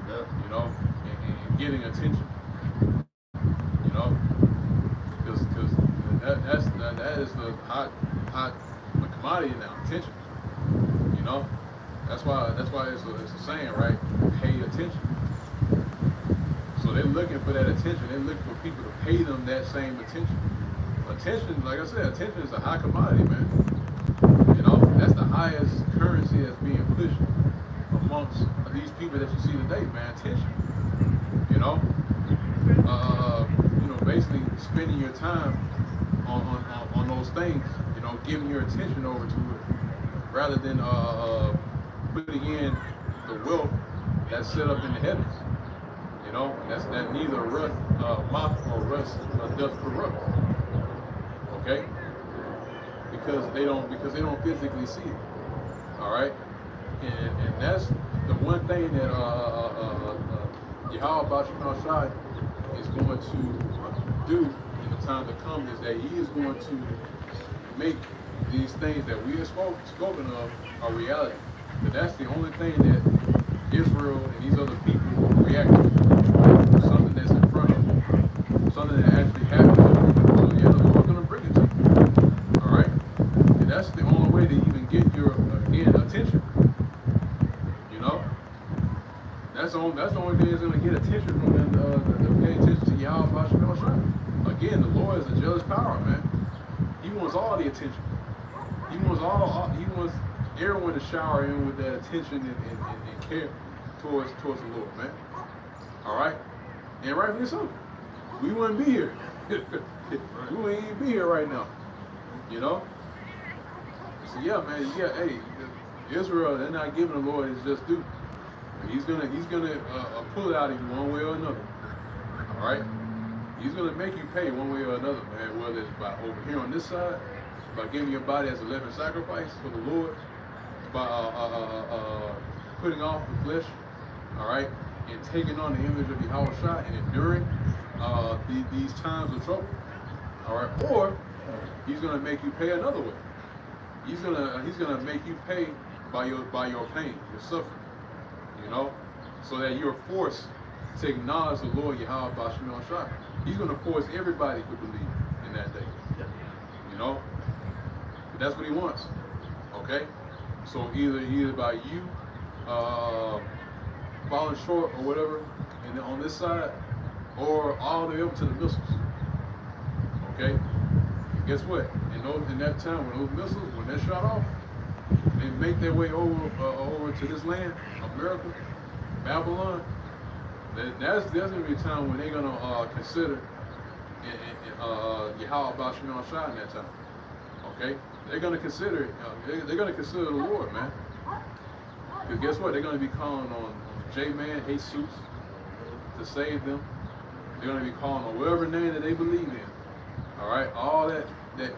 You know, and getting attention. You know, because that is the hot commodity now, attention. You know, that's why it's a saying, right? Pay attention. So they're looking for that attention. They're looking for people to pay them that same attention. Attention, like I said, attention is a high commodity, man. You know, that's the highest currency that's being pushed amongst these people that you see today, man. Attention. You know, basically spending your time on those things. You know, giving your attention over to it, rather than putting in the wealth that's set up in the heavens. You know, that neither moth or rust doth corrupt. Okay, because they don't physically see it. All right, and that's the one thing that Yahweh Shema Shai is going to do in the time to come, is that He is going to make these things that we have spoken of a reality. But that's the only thing that Israel and these other people react to. Something that's in front of them, something that actually happens. So yeah, the Lord's going to bring it to you. All right, and that's the only way to even get your attention. You know, that's the only thing that's going to get attention from them. To pay attention to Yahweh Shema Shai. Again, the Lord is a jealous power, man. He wants all the attention. He wants He wants everyone to shower in with that attention and care towards the Lord, man. All right, and rightfully so. We wouldn't be here. We wouldn't even be here right now. You know. So yeah, man. Yeah, hey, Israel, they're not giving the Lord his just due. He's gonna pull it out of you one way or another. All right. He's gonna make you pay one way or another, man. Whether it's by over here on this side, by giving your body as a living sacrifice for the Lord, by putting off the flesh, all right, and taking on the image of Yahweh Shai and enduring these times of trouble, all right. Or He's gonna make you pay another way. He's gonna make you pay by your pain, your suffering, you know, so that you're forced to acknowledge the Lord Yahweh Shema Shai. He's going to force everybody to believe in that day. You know? But that's what He wants. Okay? So either by you falling short or whatever, and on this side, or all the way up to the missiles. Okay? And guess what? In that time, when those missiles, when they're shot off, they make their way over to this land, America, Babylon. There's going to be a time when they're going to consider Yahweh Shema Shai in that time. Okay? They're going to consider they're going to consider the Lord, man. Because guess what? They're going to be calling on J-Man, Jesus, to save them. They're going to be calling on whatever name that they believe in. All right? All that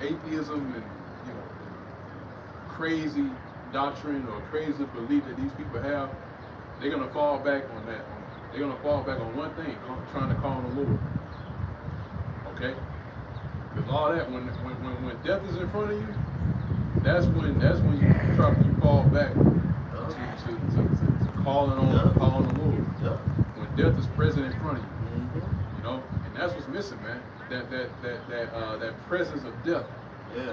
atheism and crazy doctrine or crazy belief that these people have, they're going to fall back on that. They're going to fall back on one thing, trying to call on the Lord. Okay? Because all that, when death is in front of you, that's when you fall back to calling on the Lord. When death is present in front of you. You know? And that's what's missing, man. That presence of death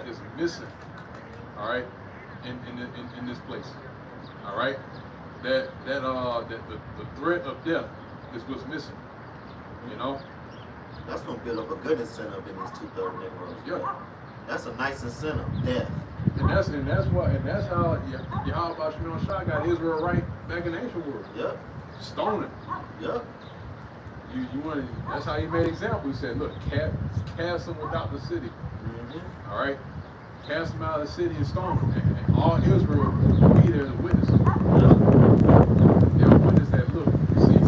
is missing. All right? In this place. All right? The threat of death is what's missing. You know? That's gonna build up a good incentive in these 2/3 Negroes. Yeah. That's a nice incentive, death. And that's how Yahweh Shema Shai got Israel right back in the ancient world. Yep. Stoning. Yep. That's how He made example. He said, look, cast them without the city. All right? Cast them out of the city and stone them. And all Israel will be there as witnesses. They'll witness that, look, you see,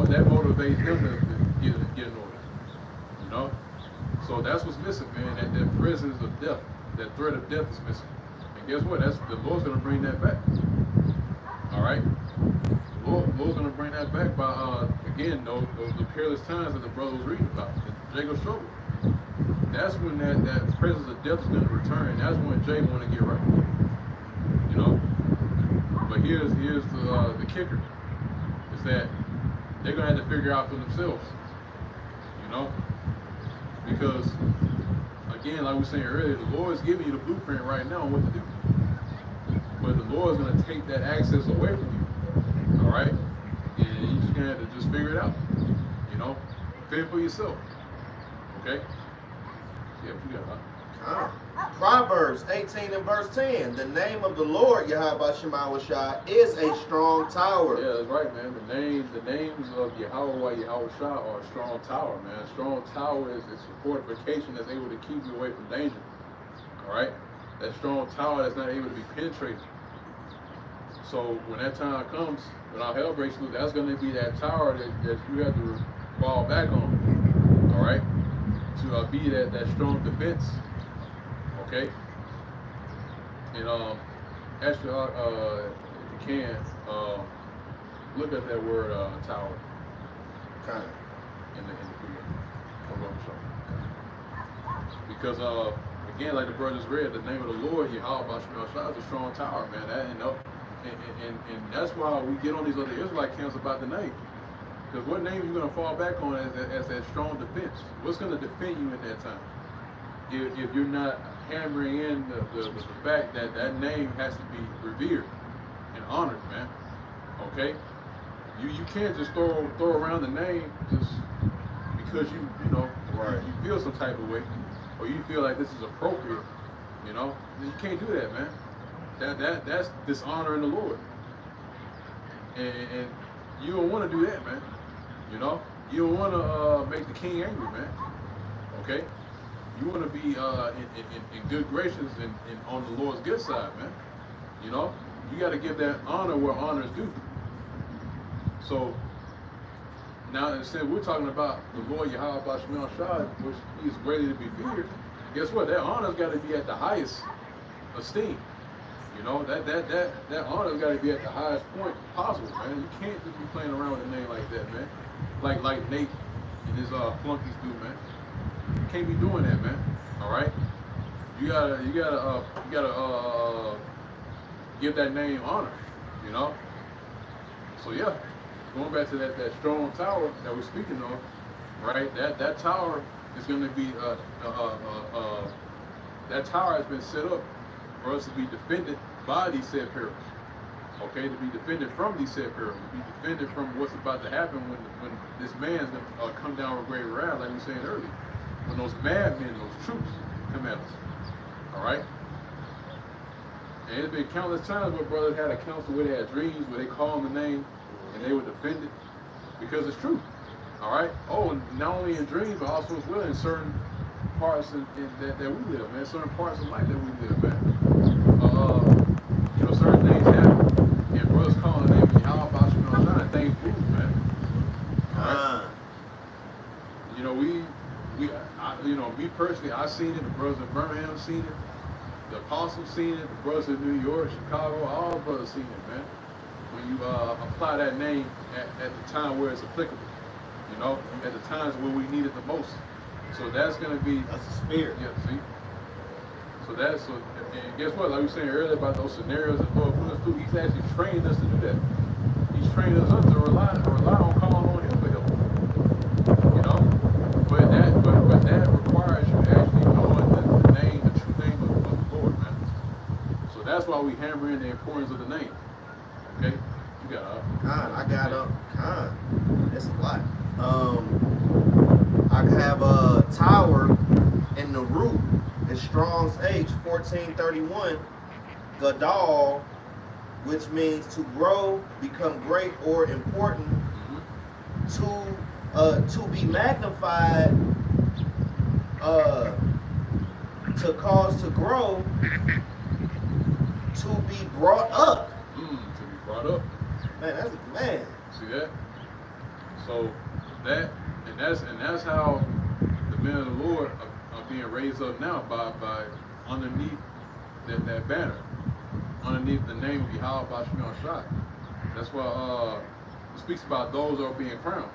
that motivates them to get in order. You know? So that's what's missing, man. That presence of death, that threat of death is missing. And guess what? The Lord's going to bring that back. All right? The Lord's going to bring that back by, again, the peerless times that the brother was reading about. Jacob's trouble. That's when that presence of death is going to return. That's when Jacob want to get right. You know. But here's the kicker. Is that they're gonna have to figure out for themselves. You know. Because again, like we were saying earlier, the Lord is giving you the blueprint right now on what to do. But the Lord is gonna take that access away from you. All right. And you're just gonna have to just figure it out. You know. Fend for yourself. Okay. Yeah, what you got, huh? Proverbs 18 and verse 10. The name of the Lord, Yahweh Shema Shai, is a strong tower. Yeah, that's right, man. The names of Yahweh Shai are a strong tower, man. A strong tower is a fortification that's able to keep you away from danger. All right? That strong tower that's not able to be penetrated. So when that time comes, when our hell breaks loose, that's going to be that tower that you have to fall back on. All right? To be that strong defense. Okay? And actually, if you can, look at that word tower. Kind of. In the video. Because again, like the brothers read, the name of the Lord, Yahweh Shai, is a strong tower, man. That and that's why we get on these other Israelite camps about the name. Because what name are you going to fall back on as that strong defense? What's going to defend you in that time? If you're not hammering in the fact that that name has to be revered and honored, man. Okay? You can't just throw around the name just because you know, right. You feel some type of way, or you feel like this is appropriate, you know? You can't do that, man. That's dishonoring the Lord. And you don't want to do that, man. You know? You don't want to make the king angry, man. Okay? You want to be in good graces and on the Lord's good side, man. You know? You got to give that honor where honor is due. So, now instead we're talking about the Lord Yahweh Shai, which he is greatly to be feared, guess what? That honor's got to be at the highest esteem. You know, that honor's got to be at the highest point possible, man. You can't just be playing around with a name like that, man. Like Nate and his flunkies do, man. You can't be doing that, man. All right. You gotta give that name honor. You know. So yeah, going back to that strong tower that we're speaking of, right? That tower is going to be that tower has been set up for us to be defended by these said perils. Okay, to be defended from these said perils, to be defended from what's about to happen when this man's going to come down with great wrath, like we were saying earlier. When those madmen, those troops come at us. All right? And it's been countless times where brothers had a council where they had dreams, where they called the name, and they would defend it, because it's true. All right? Oh, and not only in dreams, but also as well in certain parts that we live, man. Certain parts of life that we live, man. You know, certain things happen, and brothers calling the name of Yahweh Shai, and things move, man. All right? You know, you know, me personally, I've seen it. The brothers in Birmingham seen it. The apostles seen it. The brothers in New York, Chicago, all the brothers seen it, man. When you apply that name at the time where it's applicable, you know, at the times where we need it the most. So that's going to be... That's the spirit. Yeah, see? So and guess what? Like we were saying earlier about those scenarios that Lord put us through, he's actually trained us to do that. He's trained us up to rely on calling on him for help. You know? But that requires you actually knowing the name, the true name of the Lord, man. So that's why we hammer in the importance of the name. Okay? You got I got it's a lot. I have a tower in the root. It's Strong's H 1431. Gadol, which means to grow, become great or important. To be magnified, to cause to grow, to be brought up. To be brought up. Man. See that? So that's how the men of the Lord are being raised up now by underneath that banner, underneath the name of Yahweh Shai. That's why it speaks about those who are being crowned.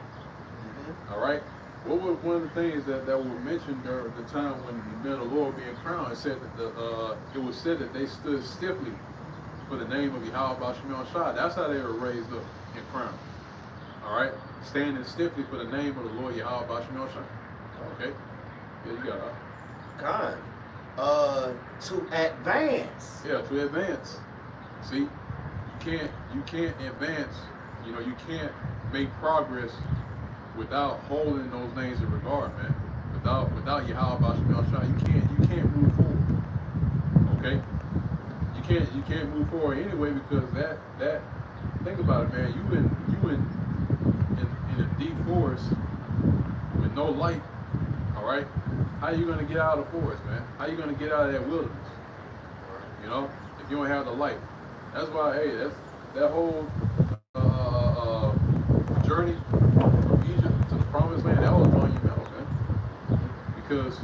All right, What was one of the things that were mentioned during the time when the men of the Lord being crowned? It said that it was said that they stood stiffly for the name of Yahweh Bashim Shai. That's how they were raised up and crowned. All right, standing stiffly for the name of the Lord Yahweh Bashim Shai. Okay, yeah, you got it. God. To advance. Yeah, to advance. See, you can't advance. You know, you can't make progress without holding those names in regard, man. Without Yahweh Bashim Shai, you can't move forward. Okay, you can't move forward anyway, because that think about it, man. You in a deep forest with no light. All right, how you gonna get out of the forest, man? How you gonna get out of that wilderness? You know, if you don't have the light. That's why, hey, that whole journey from Egypt to the Promised Land, that was monumental, man. Because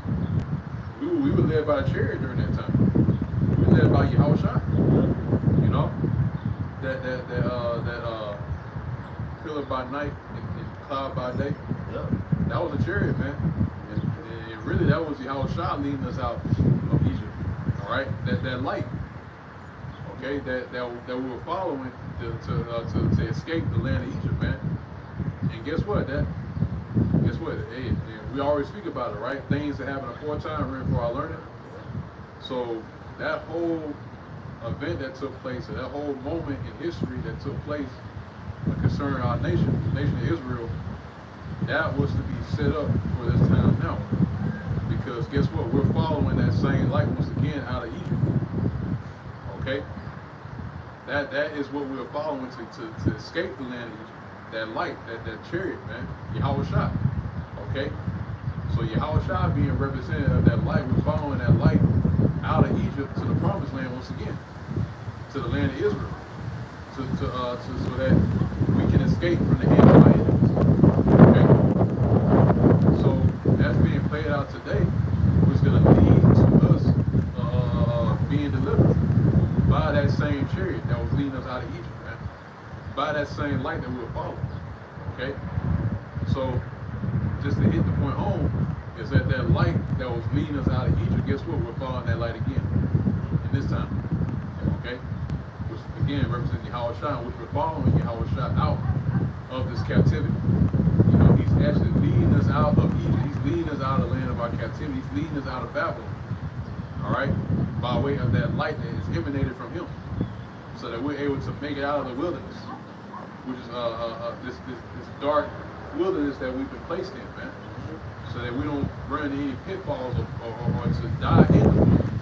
we were led by a chariot during that time. We were led by Yahweh Shai. You know, that pillar by night and cloud by day. Yeah. That was a chariot, man. And really, that was Yahweh Shai leading us out of Egypt. All right, that light. Okay, that we were following to escape the land of Egypt, man. And guess what? Hey, we always speak about it, right? Things that happen aforetime are in for our learning. So that whole event that took place, or that whole moment in history that took place concerning our nation, the nation of Israel, that was to be set up for this time now. Because guess what? We're following that same light once again out of Egypt. Okay? That is what we're following to escape the land of Egypt. That light, that chariot, man. Yahweh Shai. Okay? So Yahweh Shai being representative of that light, we're following that light out of Egypt to the Promised Land once again. To the land of Israel. So that we can escape from the hand of our enemies. Okay? So that's being played out today, which is going to lead to us being delivered by that same chariot that was leading us out of Egypt, man. By that same light that we were following. Okay? So, just to hit the point home, is that light that was leading us out of Egypt, guess what? We're following that light again. In this time. Okay? Which, again, represents Yahweh Shai, which we're following Yahweh Shai out of this captivity. You know, he's actually leading us out of Egypt. He's leading us out of the land of our captivity. He's leading us out of Babylon. All right? By way of that light that is emanated from him, so that we're able to make it out of the wilderness, which is this dark wilderness that we've been placed in, man, so that we don't run into any pitfalls or to die in the wilderness,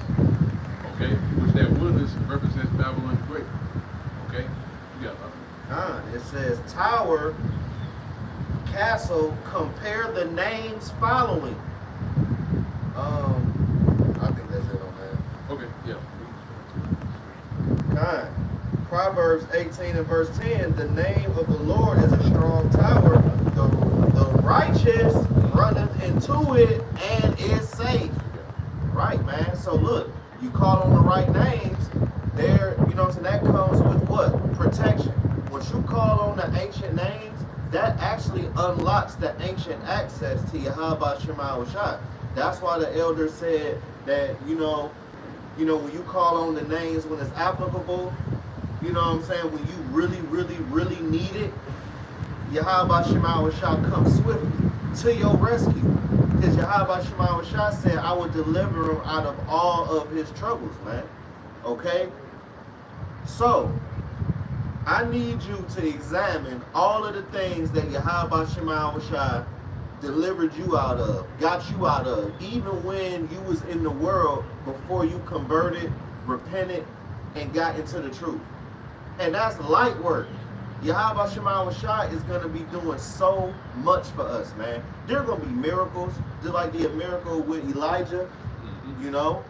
okay, which that wilderness represents Babylon the Great, okay, you got it. It says tower, castle, compare the names following. I think that's it on that. Okay, yeah. Proverbs 18 and verse 10, the name of the Lord is a strong tower. The righteous runneth into it and is safe. Right, man. So look, you call on the right names, there, you know what I'm saying, that comes with what? Protection. Once you call on the ancient names, that actually unlocks the ancient access to Yahweh Shema Shai. That's why the elder said that, you know, when you call on the names when it's applicable, you know what I'm saying, when you really, really, really need it, Yahweh Shema Shai comes swiftly to your rescue. Because Yahweh Shema Shai said, I will deliver him out of all of his troubles, man. Okay? So, I need you to examine all of the things that Yahweh Shema Shai delivered you out of, got you out of, even when you was in the world before you converted, repented, and got into the truth. And that's light work. Yahweh Shema Shai is going to be doing so much for us, man. There are going to be miracles, just like the miracle with Elijah, you know.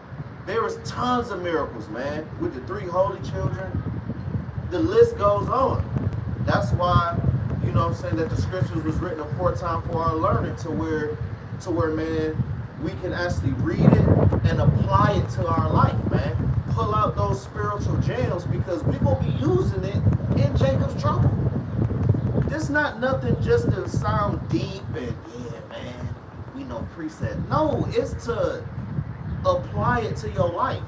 There is tons of miracles, man, with the 3 holy children. The list goes on. That's why, you know what I'm saying, that the scriptures was written aforetime for our learning to where, man, we can actually read it and apply it to our life, man. Pull out those spiritual gems, because we're going to be using it in Jacob's trouble. This not nothing just to sound deep and, yeah, man, no precept. No, it's to apply it to your life.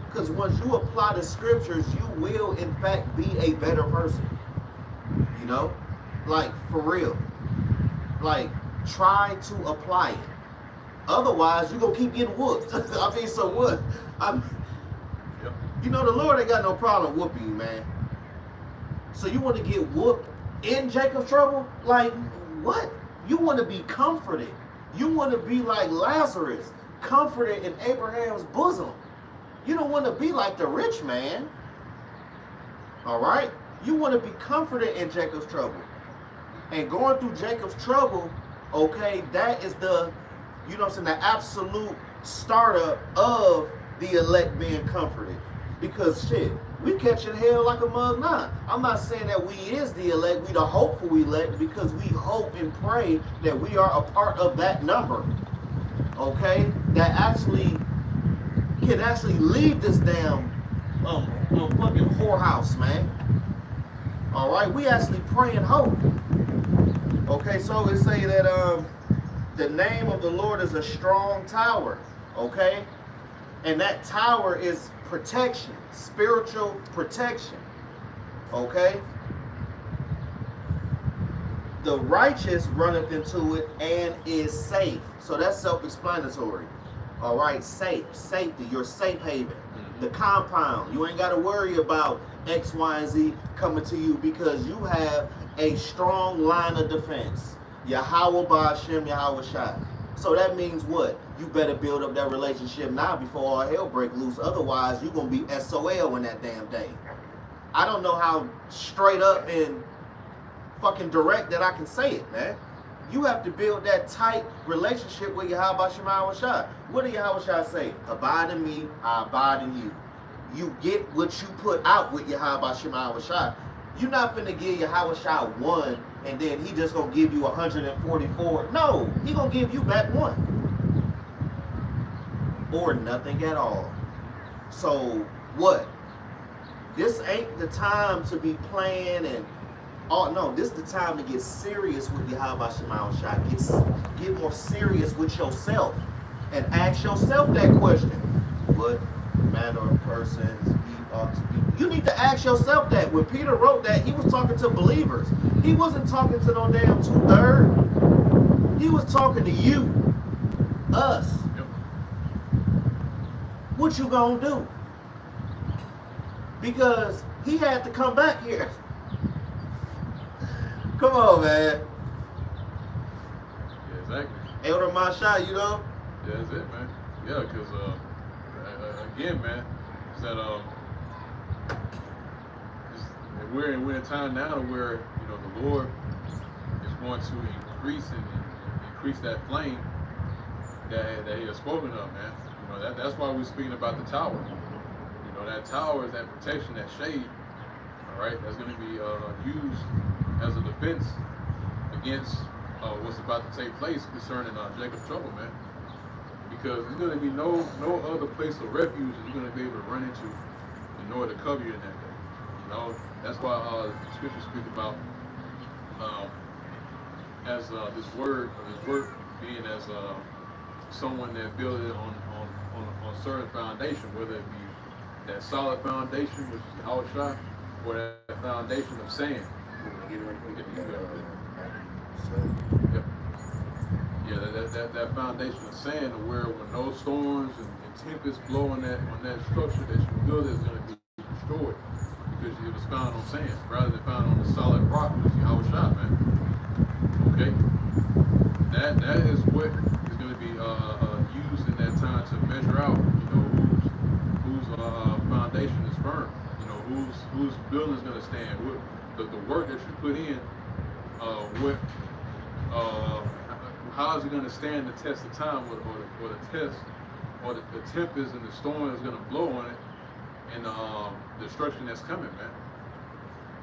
Because once you apply the scriptures, you will in fact be a better person. You know? Like, for real. Like, try to apply it. Otherwise, you're going to keep getting whooped. I mean, so what? Yep. You know, the Lord ain't got no problem whooping you, man. So you want to get whooped in Jacob's trouble? Like, what? You want to be comforted. You want to be like Lazarus, comforted in Abraham's bosom. You don't want to be like the rich man. All right? You want to be comforted in Jacob's trouble. And going through Jacob's trouble, okay, that is the, you know what I'm saying, the absolute startup of the elect being comforted. Because shit, we catching hell like a mug now. I'm not saying that we is the elect, we the hopeful elect, because we hope and pray that we are a part of that number. Okay? That actually can actually leave this damn fucking whorehouse, man. Alright, we actually pray and hope. Okay, so it say that the name of the Lord is a strong tower. Okay? And that tower is protection, spiritual protection. Okay? The righteous runneth into it and is safe. So that's self-explanatory. All right, safe, safety, your safe haven. The compound. You ain't got to worry about X, Y, and Z coming to you because you have a strong line of defense. Yahweh Ba'ashem, Yahweh Shai. So that means what? You better build up that relationship now before all hell break loose. Otherwise, you're going to be SOL in that damn day. I don't know how straight up and fucking direct that I can say it, man. You have to build that tight relationship with Yahweh Shema Shai. What did Yahweh Shai say? Abide in me, I abide in you. You get what you put out with Yahweh Shema Shai. You're not finna give Yahweh Shai 1 and then he just gonna give you 144. No, he gonna give you back 1. Or nothing at all. So what? This ain't the time to be playing and oh no, this is the time to get serious with Yahweh Shema Shai. Get more serious with yourself and ask yourself that question. What manner of persons ye ought to be? You need to ask yourself that. When Peter wrote that, he was talking to believers. He wasn't talking to no damn 2/3. He was talking to you, us. Yep. What you gonna do? Because he had to come back here. Come on, man. Yeah, exactly. Elder Masha, you know? Yeah, that's it, man. Yeah, because again, man, is that we're in a time now where the Lord is going to increase that flame that He has spoken of, man. That's why we're speaking about the tower. That tower is that protection, that shade. All right, that's going to be used as a defense against what's about to take place concerning Jacob's trouble, man. Because there's going to be no other place of refuge that you're going to be able to run into in order to cover you in that day. That's why the scriptures speak about as this word being as someone that built it on a certain foundation, whether it be that solid foundation, which is Yahweh Shai, or that foundation of sand. Yep. Yeah, that foundation of sand, where when no storms and tempests blow on that structure that you build is going to be destroyed because it was found on sand rather than found on the solid rock, which is Yahweh Shai, man. Okay, that is what is going to be used in that time to measure out, whose foundation is firm, whose building is going to stand, the work that you put in, how is it going to stand the test of time, or the test, or the tempest and the storm is going to blow on it, and the destruction that's coming, man.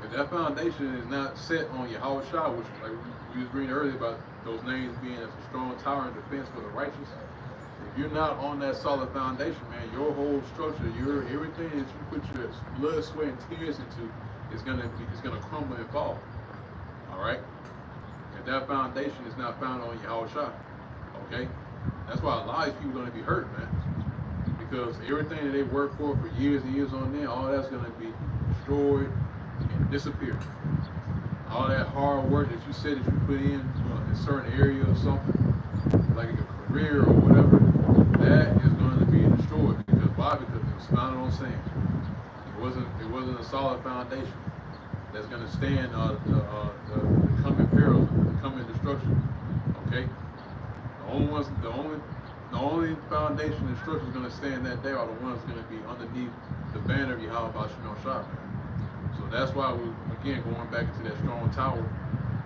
If that foundation is not set on Yahweh Shai, which like we was reading earlier about those names being as a strong tower and defense for the righteous, if you're not on that solid foundation, man, your whole structure, everything that you put your blood, sweat, and tears into is gonna crumble and fall. All right. If that foundation is not found on Yahweh Shai, okay. That's why a lot of people are going to be hurt, man. Because everything that they work for years and years on end, all that's going to be destroyed and disappear. All that hard work that you said that you put in a certain area or something, like a career or whatever, that is going to be destroyed. Because why? Because it was founded on sand. It wasn't a solid foundation that's going to stand the coming perils, the coming destruction. Okay. The only foundation and structure is going to stand that day are the ones going to be underneath the banner of Yahweh Bashim Shah. So that's why we again going back into that strong tower,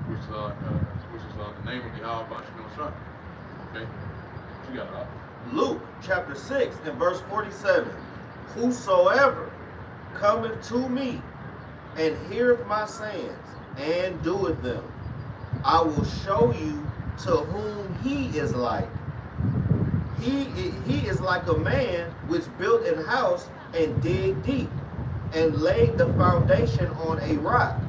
which is the name of Yahweh Bashim Shah. Okay, what you got, Rob? Luke chapter 6 and verse 47. Whosoever cometh to me and heareth my sayings and doeth them, I will show you to whom he is like. He is like a man which built an house and dig deep and laid the foundation on a rock.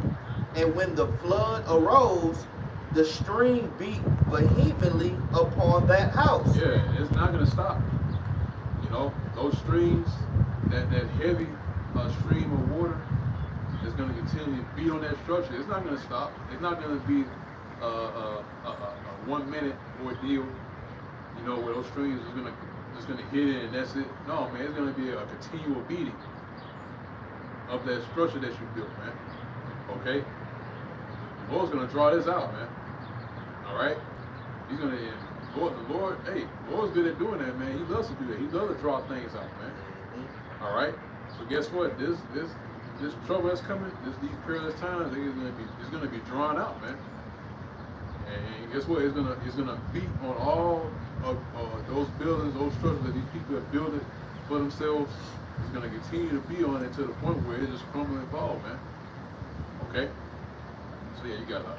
And when the flood arose, the stream beat vehemently upon that house. Yeah, it's not going to stop. You know, those streams, that heavy stream of water is going to continually beat on that structure. It's not going to stop. It's not going to be a 1 minute ordeal. You know, where those streams is just gonna hit it and that's it. No, man, it's gonna be a continual beating of that structure that you built, man. Okay? The Lord's gonna draw this out, man. Alright? He's gonna the Lord's good at doing that, man. He loves to do that. He loves to draw things out, man. Alright? So guess what? This trouble that's coming, these perilous times, it's gonna be drawn out, man. And guess what? It's gonna beat on all of those buildings, those structures that these people have built it for themselves. It's gonna continue to be on it to the point where it just crumble and fall, man. Okay? So yeah, you got that.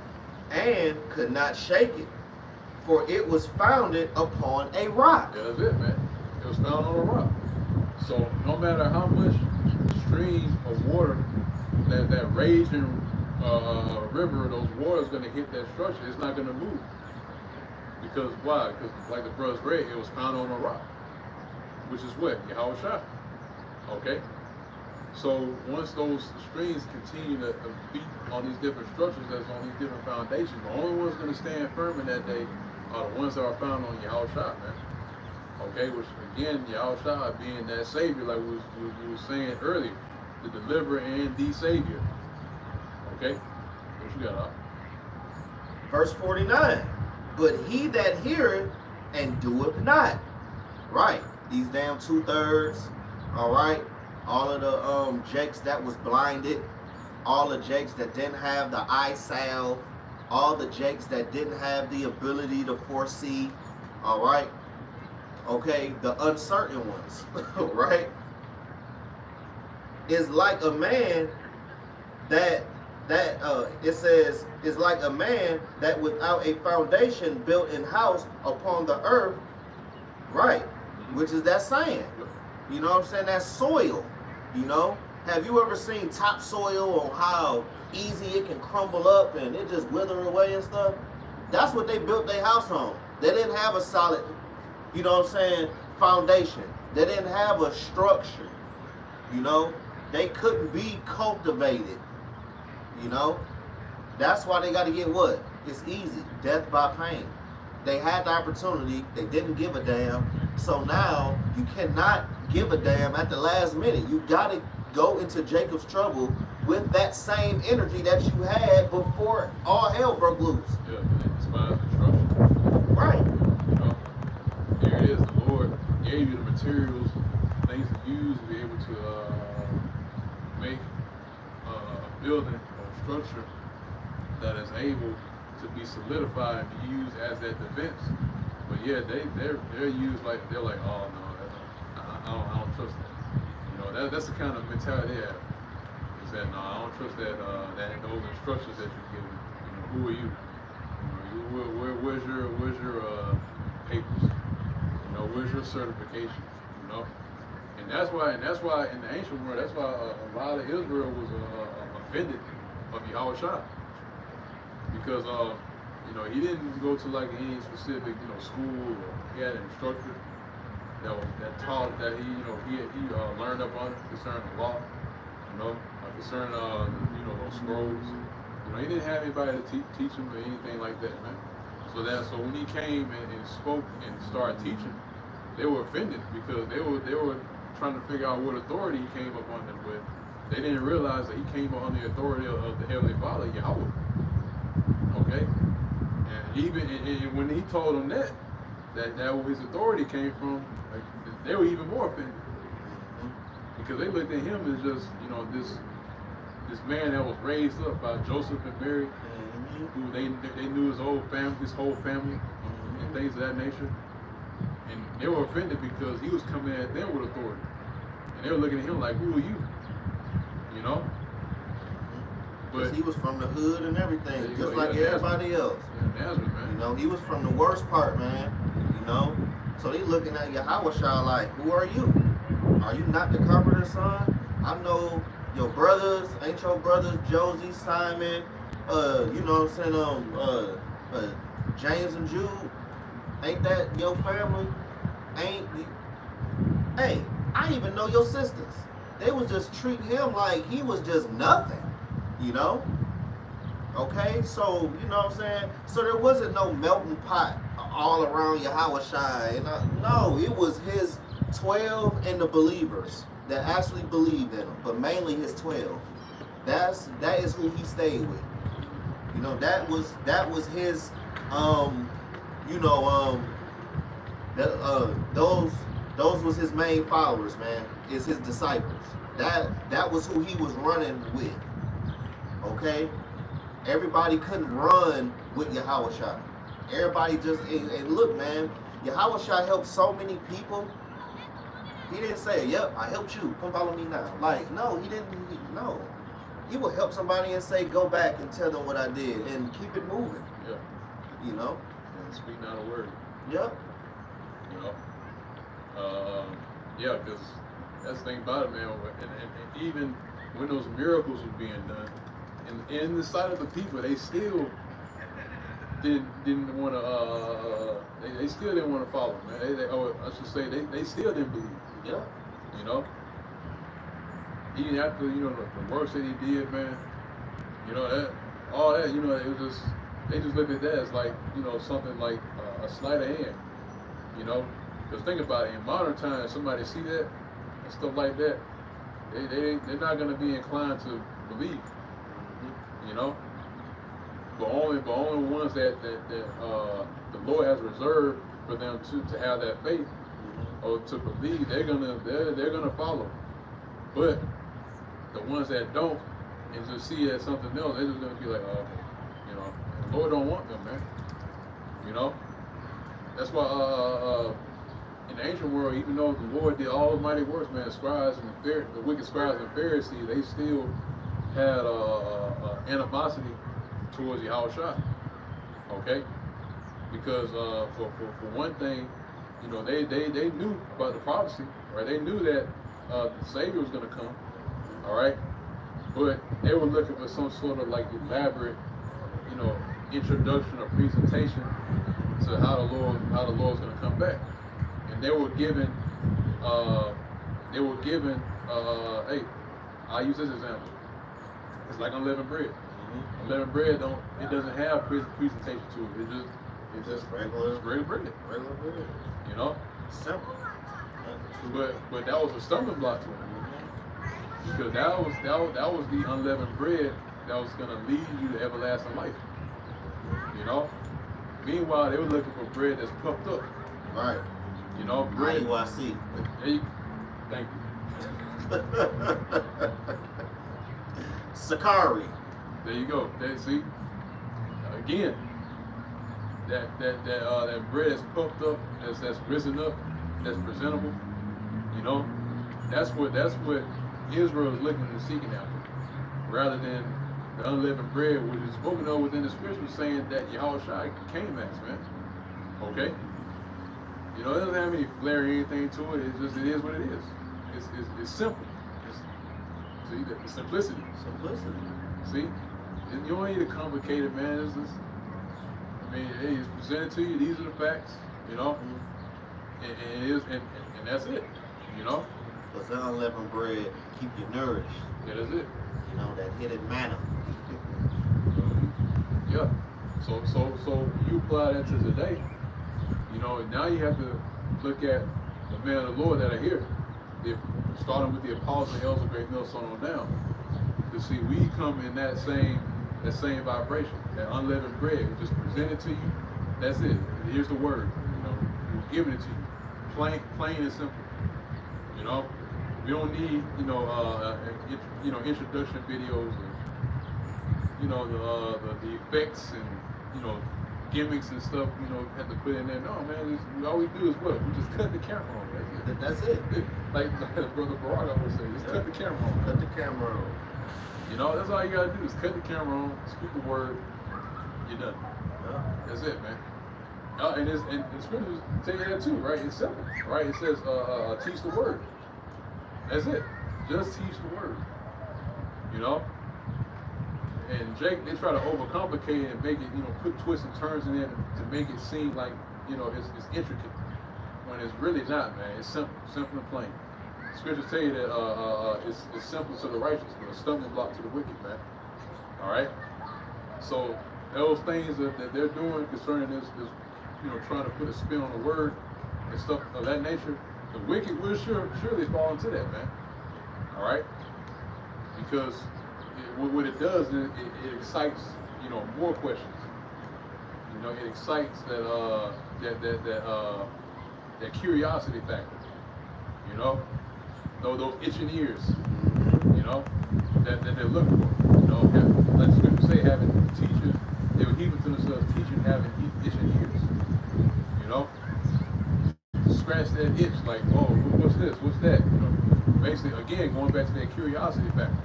And could not shake it, for it was founded upon a rock. Yeah, that's it, man. It was founded on a rock. So no matter how much stream of water that raging river, those waters going to hit that structure, it's not going to move. Because why? Because like the brothers read, it was founded on a rock, which is what? Yahweh Shah. Okay? So once those streams continue to beat on these different structures that's on these different foundations, the only ones going to stand firm in that day are the ones that are found on Yahweh Shah, man. Okay? Which again, Yahweh Shah being that Savior, like we were saying earlier, the deliverer and the Savior. Okay? What you got, Op? Verse 49. But he that heareth and doeth not. Right. These damn 2/3. Alright. All of the jakes that was blinded. All the jakes that didn't have the eye salve. All the jakes that didn't have the ability to foresee. Alright. Okay. The uncertain ones. Right. Is like a man that it says is like a man that without a foundation built in house upon the earth, right? Which is that sand. You know what I'm saying? That soil. You know? Have you ever seen topsoil on how easy it can crumble up and it just wither away and stuff? That's what they built their house on. They didn't have a solid, you know what I'm saying, foundation. They didn't have a structure. You know? They couldn't be cultivated. You know, that's why they got to get what? It's easy. Death by pain. They had the opportunity. They didn't give a damn. So now you cannot give a damn at the last minute. You got to go into Jacob's trouble with that same energy that you had before all hell broke loose. Yeah, they despise destruction. Right. You know, here it is. The Lord gave you the materials, things to use to be able to make a building structure that is able to be solidified and be used as that defense. But yeah, they're used like they're like, oh no, I don't trust that. You know, that's the kind of mentality they have. Is that no, I don't trust that those instructions that you're giving. You know, who are you? You know, where's your papers? You know, where's your certification? You know, and that's why in the ancient world, that's why a lot of Israel was offended of Yahweh Shah. Because You know, he didn't go to like any specific, you know, school, or he had an instructor that taught that he learned up on it concerning the law, you know, concerning you know, those scrolls. You know, he didn't have anybody to teach him or anything like that, man. So when he came and spoke and started teaching, they were offended because they were trying to figure out what authority he came up under with. They didn't realize that he came on the authority of the Heavenly Father, Yahweh. Okay? And even and when he told them that where his authority came from, like, they were even more offended. Because they looked at him as just, you know, this man that was raised up by Joseph and Mary, who they knew his whole family, and things of that nature. And they were offended because he was coming at them with authority. And they were looking at him like, who are you? You know? But he was from the hood and everything, just go. like everybody else. Yeah, Nazareth, man. You know, he was from the worst part, man. You know? So they looking at Yahushua like, who are you? Are you not the carpenter's son? I know your brothers, ain't your brothers Josie, Simon, you know what I'm saying, James and Jude? Ain't that your family? Hey, I even know your sisters. They was just treating him like he was just nothing, you know? Okay, so, you know what I'm saying? So there wasn't no melting pot all around Yahushua. No, it was his 12 and the believers that actually believed in him, but mainly his 12. That is who he stayed with. You know, that was his those was his main followers, man. Is his disciples. That was who he was running with. Okay? Everybody couldn't run with Yahushua. Everybody just, and look, man, Yahushua helped so many people. He didn't say, yep, I helped you, come follow me now. Like, no, he didn't, no. He would help somebody and say, go back and tell them what I did and keep it moving. Yeah. You know? And speak not a word. Yep. You know? Yeah, because that's the thing about it, man. And even when those miracles were being done, in the sight of the people, they still didn't want to. They still didn't want to follow, man. I should say they still didn't believe. Yeah. You know. Even after the works that he did, man. You know all that. You know, it was just they just looked at that as like something like a sleight of hand. You know, because think about it. In modern times, somebody see that and stuff like that, they're not gonna be inclined to believe. You know, but only ones that the Lord has reserved for them to have that faith or to believe, they're gonna follow. But the ones that don't and just see it as something else, they're just gonna be like, oh, okay, the Lord don't want them, man. You know, that's why in the ancient world, even though the Lord did all mighty works, man, the wicked scribes and Pharisees, they still had animosity towards Yahushua. Okay, because for one thing, they knew about the prophecy, right? They knew that the Savior was going to come, all right, but they were looking for some sort of like elaborate, introduction or presentation to how the Lord's going to come back, and they were given, hey, I'll use this example. It's like unleavened bread. Mm-hmm. Unleavened bread doesn't have presentation to it. It's just regular bread. Regular bread. You know? Simple. But that was a stumbling block to him. Because that was the unleavened bread that was gonna lead you to everlasting life. You know? Meanwhile, they were looking for bread that's puffed up. Right. You know, bread. IUIC. Thank you. Sakari. There you go. See, again, that bread that's puffed up, that's risen up, that's presentable. That's what Israel is looking and seeking after, rather than the unleavened bread, which is spoken of within the scripture, saying that Yahushua came as, man. Okay. It doesn't have any flair or anything to it. It is what it is. It's simple. See, the simplicity. Simplicity. See, you don't need to complicate it, man. mean, hey, it's presented to you. These are the facts, you know, and it is, and that's it, you know. Because the unleavened bread keep you nourished. Yeah, that's it. You know, that hidden manna. Yeah. So you apply that to today. You know, now you have to look at the men of the Lord that are here. Starting with the apostle Elder Great Millstone on down. To see we come in that same vibration, that unleavened bread. We just present it to you. That's it. Here's the word. You know, we're giving it to you. Plain and simple. You know, we don't need introduction videos and the effects and gimmicks and stuff. Have to put in there. No, man. All we do is what? We just cut the camera on. That's it. Like Brother Barack always say, just cut the camera on. Cut the camera on. That's all you gotta do is cut the camera on, speak the word, you're done. Yeah. That's it, man. And the scriptures tell you that too, right? It's simple, right? It says, teach the word. That's it. Just teach the word. And Jake, they try to overcomplicate it and make it, put twists and turns in it to make it seem like, it's intricate. When it's really not, man. It's simple and plain. Scriptures tell you that it's simple to the righteous, but a stumbling block to the wicked, man. All right. So those things that they're doing concerning this, trying to put a spin on the word and stuff of that nature, the wicked will surely fall into that, man. All right. Because what it does is it excites, more questions. It excites that curiosity factor. Those itching ears, that they're looking for. Like the scripture say, having teachers, they were heaping to themselves, teaching having itching ears. Scratch that itch, like, oh, what's this? What's that? Basically, again, going back to that curiosity factor.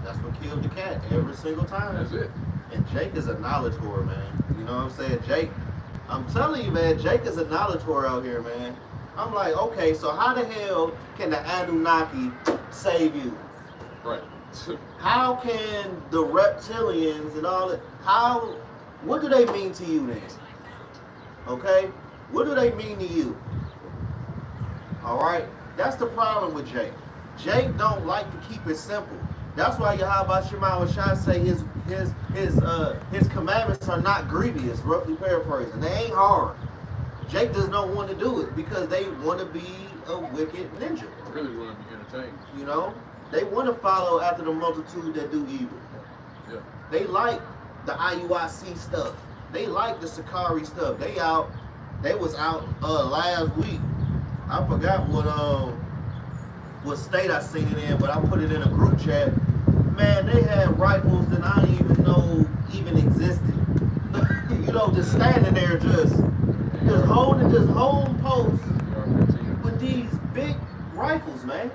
That's what killed the cat every single time. That's it. And Jake is a knowledge whore, man. You know what I'm saying? Jake, I'm telling you, man, Jake is a knowledge whore out here, man. I'm like, okay, so how the hell can the Anunnaki save you? Right. How can the reptilians and all that, what do they mean to you then? Okay? What do they mean to you? All right? That's the problem with Jake. Jake don't like to keep it simple. That's why Yahweh Shema Shai say his commandments are not grievous, roughly paraphrasing. They ain't hard. Jake does not want to do it because they want to be a wicked ninja. They really want to be entertained. They want to follow after the multitude that do evil. Yeah. They like the IUIC stuff. They like the Sakari stuff. They was out last week. I forgot what state I seen it in, but I put it in a group chat. Man, they had rifles that I didn't even know even existed. Just standing there, just holding posts with these big rifles, man.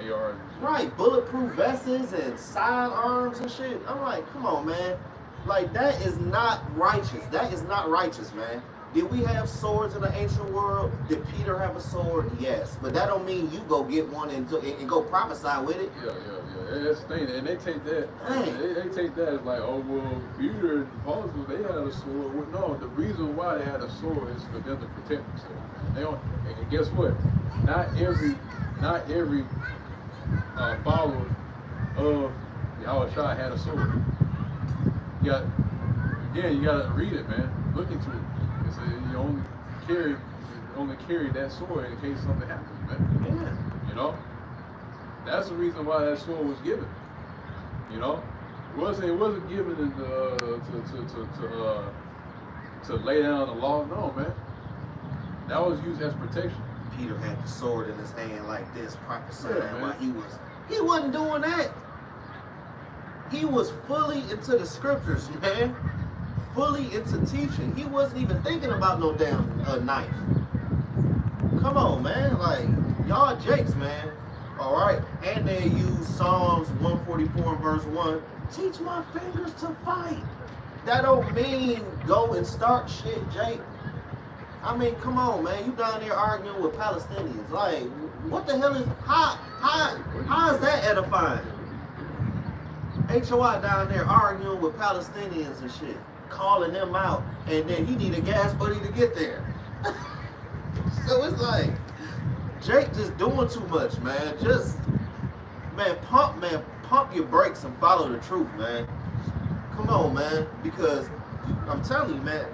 Yeah, ARs. Right, bulletproof vests and sidearms and shit. I'm like, come on, man. Like, that is not righteous. That is not righteous, man. Did we have swords in the ancient world? Did Peter have a sword? Yes. But that don't mean you go get one and go prophesy with it. Yeah. That's the thing. And they take that. They take that as like, oh, well, Peter and Paul, they had a sword. Well, no, the reason why they had a sword is for them to protect themselves. They don't. And guess what? Not every follower of Yahweh Shai had a sword. You gotta read it, man. Look into it. You only carry that sword in case something happens, man. Yeah. That's the reason why that sword was given. It wasn't given to lay down the law. No, man. That was used as protection. Peter had the sword in his hand like this, prophesying while he wasn't doing that. He was fully into the scriptures, man. Fully into teaching. He wasn't even thinking about no damn knife. Come on, man. Like, y'all jakes, man. All right. And they use Psalms 144 and verse 1. Teach my fingers to fight. That don't mean go and start shit, Jake. I mean, come on, man. You down there arguing with Palestinians. Like, what the hell is, how is that edifying? HOI down there arguing with Palestinians and shit, calling them out, and then he need a gas buddy to get there. So it's like Jake just doing too much, man. Just pump your brakes and follow the truth, man. Come on, man, because I'm telling you, man.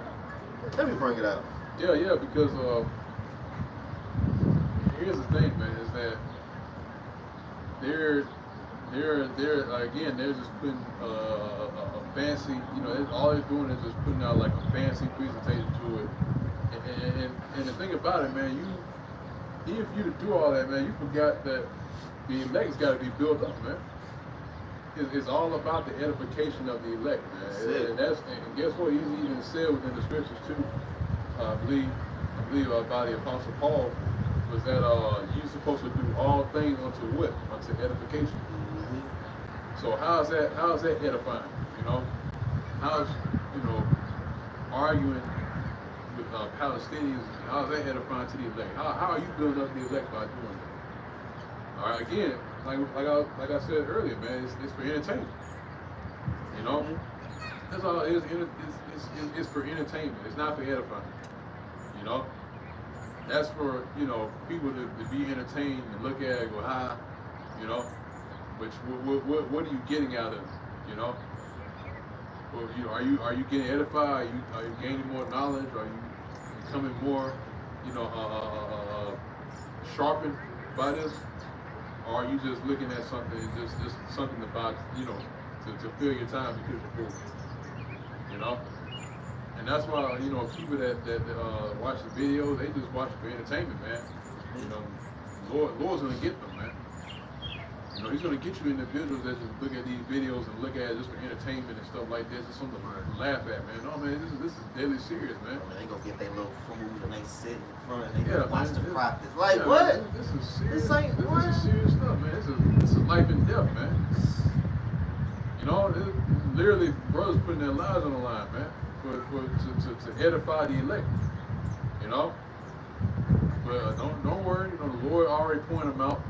Let me bring it out. Yeah, because here's the thing, man, is that they're again, they're just putting a fancy, all they're doing is just putting out like a fancy presentation to it. And the thing about it, man, even for you to do all that, man, you forgot that the elect's got to be built up, man. It's all about the edification of the elect, man. And guess what? He's even said within the scriptures too. I believe by the Apostle Paul was that you're supposed to do all things unto what? Unto edification. Mm-hmm. So how's that edifying? How's arguing with Palestinians? How's that edifying to the elect? How are you building up the elect by doing that? All right, again, like I said earlier, man, it's for entertainment. That's all it is. It's for entertainment. It's not for edifying. That's for people to be entertained and look at it, go hi, But what are you getting out of it? Or, are you getting edified? Are you gaining more knowledge? Are you becoming more sharpened by this? Or are you just looking at something, just something about, to fill your time because you're bored, And that's why, people that watch the videos, they just watch it for entertainment, man. Lord's gonna get them, man. He's gonna get you individuals that just look at these videos and look at it just for entertainment and stuff like this. It's something to laugh at, man. No, man, this is deadly serious, man. They gonna get their little food and they sit in front and they watch man, the practice. Like yeah, what? Man, this is serious. This ain't this is serious stuff, man. This is life and death, man. Literally, brothers putting their lives on the line, man, to edify the elect. But don't worry. The Lord already pointed them out.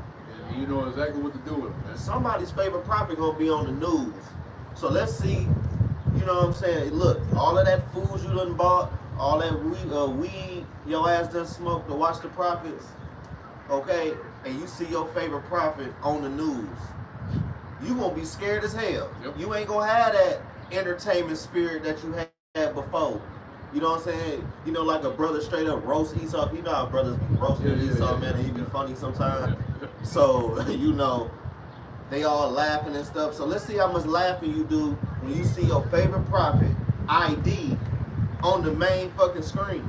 You know exactly what to do with them, man. Somebody's favorite prophet gonna be on the news. So let's see, you know what I'm saying? Look, all of that food you done bought, all that weed your ass done smoked to watch the prophets, okay? And you see your favorite prophet on the news. You gonna be scared as hell. Yep. You ain't gonna have that entertainment spirit that you had before. You know what I'm saying? Like a brother straight up roast Esau. You know how brothers be roasting Esau, man, and he be funny sometimes. So, they all laughing and stuff. So let's see how much laughing you do when you see your favorite prophet, ID, on the main fucking screen.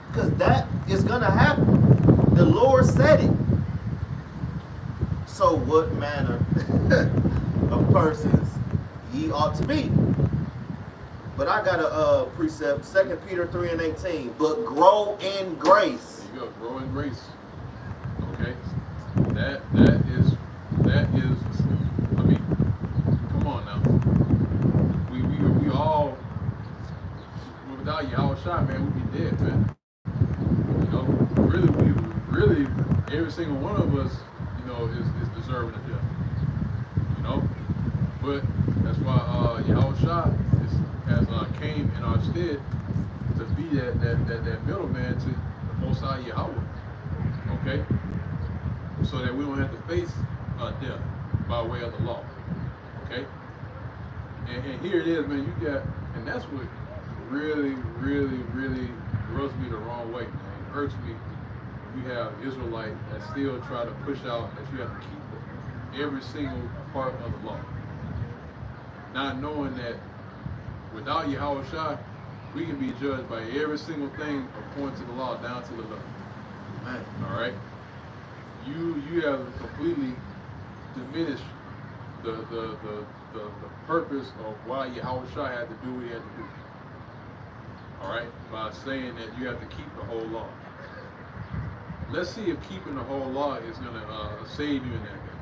Because that is going to happen. The Lord said it. So what manner of persons ye ought to be? But I got a precept, 2 Peter 3:18. But grow in grace. There you go, grow in grace. Okay, that is. I mean, come on now. We all, without Yahushua, man, we'd be dead, man. Really, every single one of us, is deserving of death. But that's why Yahushua has came in our stead to be that middleman to the Most High Yahweh. Okay. So that we don't have to face death by way of the law. Okay? And here it is, man, and that's what really rubs me the wrong way, man. It hurts me when you have Israelites that still try to push out that you have to keep every single part of the law. Not knowing that without Yahushua, we can be judged by every single thing according to the law, down to the letter. Man. All right? You have completely diminished the purpose of why Yahushua had to do what he had to do. All right, by saying that you have to keep the whole law. Let's see if keeping the whole law is gonna save you in that day.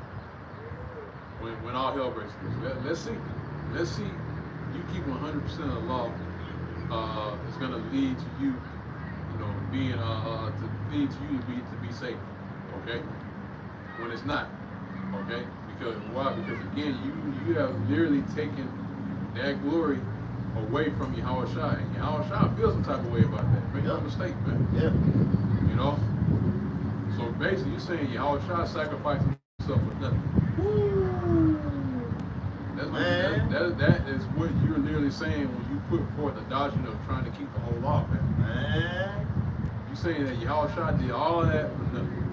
When all hell breaks loose, let's see. You keep 100% of the law is gonna lead to you, being to be safe. Okay, when it's not, okay, Because why? Because again, you have literally taken that glory away from Yahweh Shai. And Yahweh Shai feels some type of way about that. Make no mistake, man. Yeah. You know? So basically, you're saying Yahweh Shai sacrificed himself for nothing. Woo. That is what you're literally saying when you put forth the doctrine of trying to keep the whole law, man. Man. You're saying that Yahweh Shai did all of that for nothing.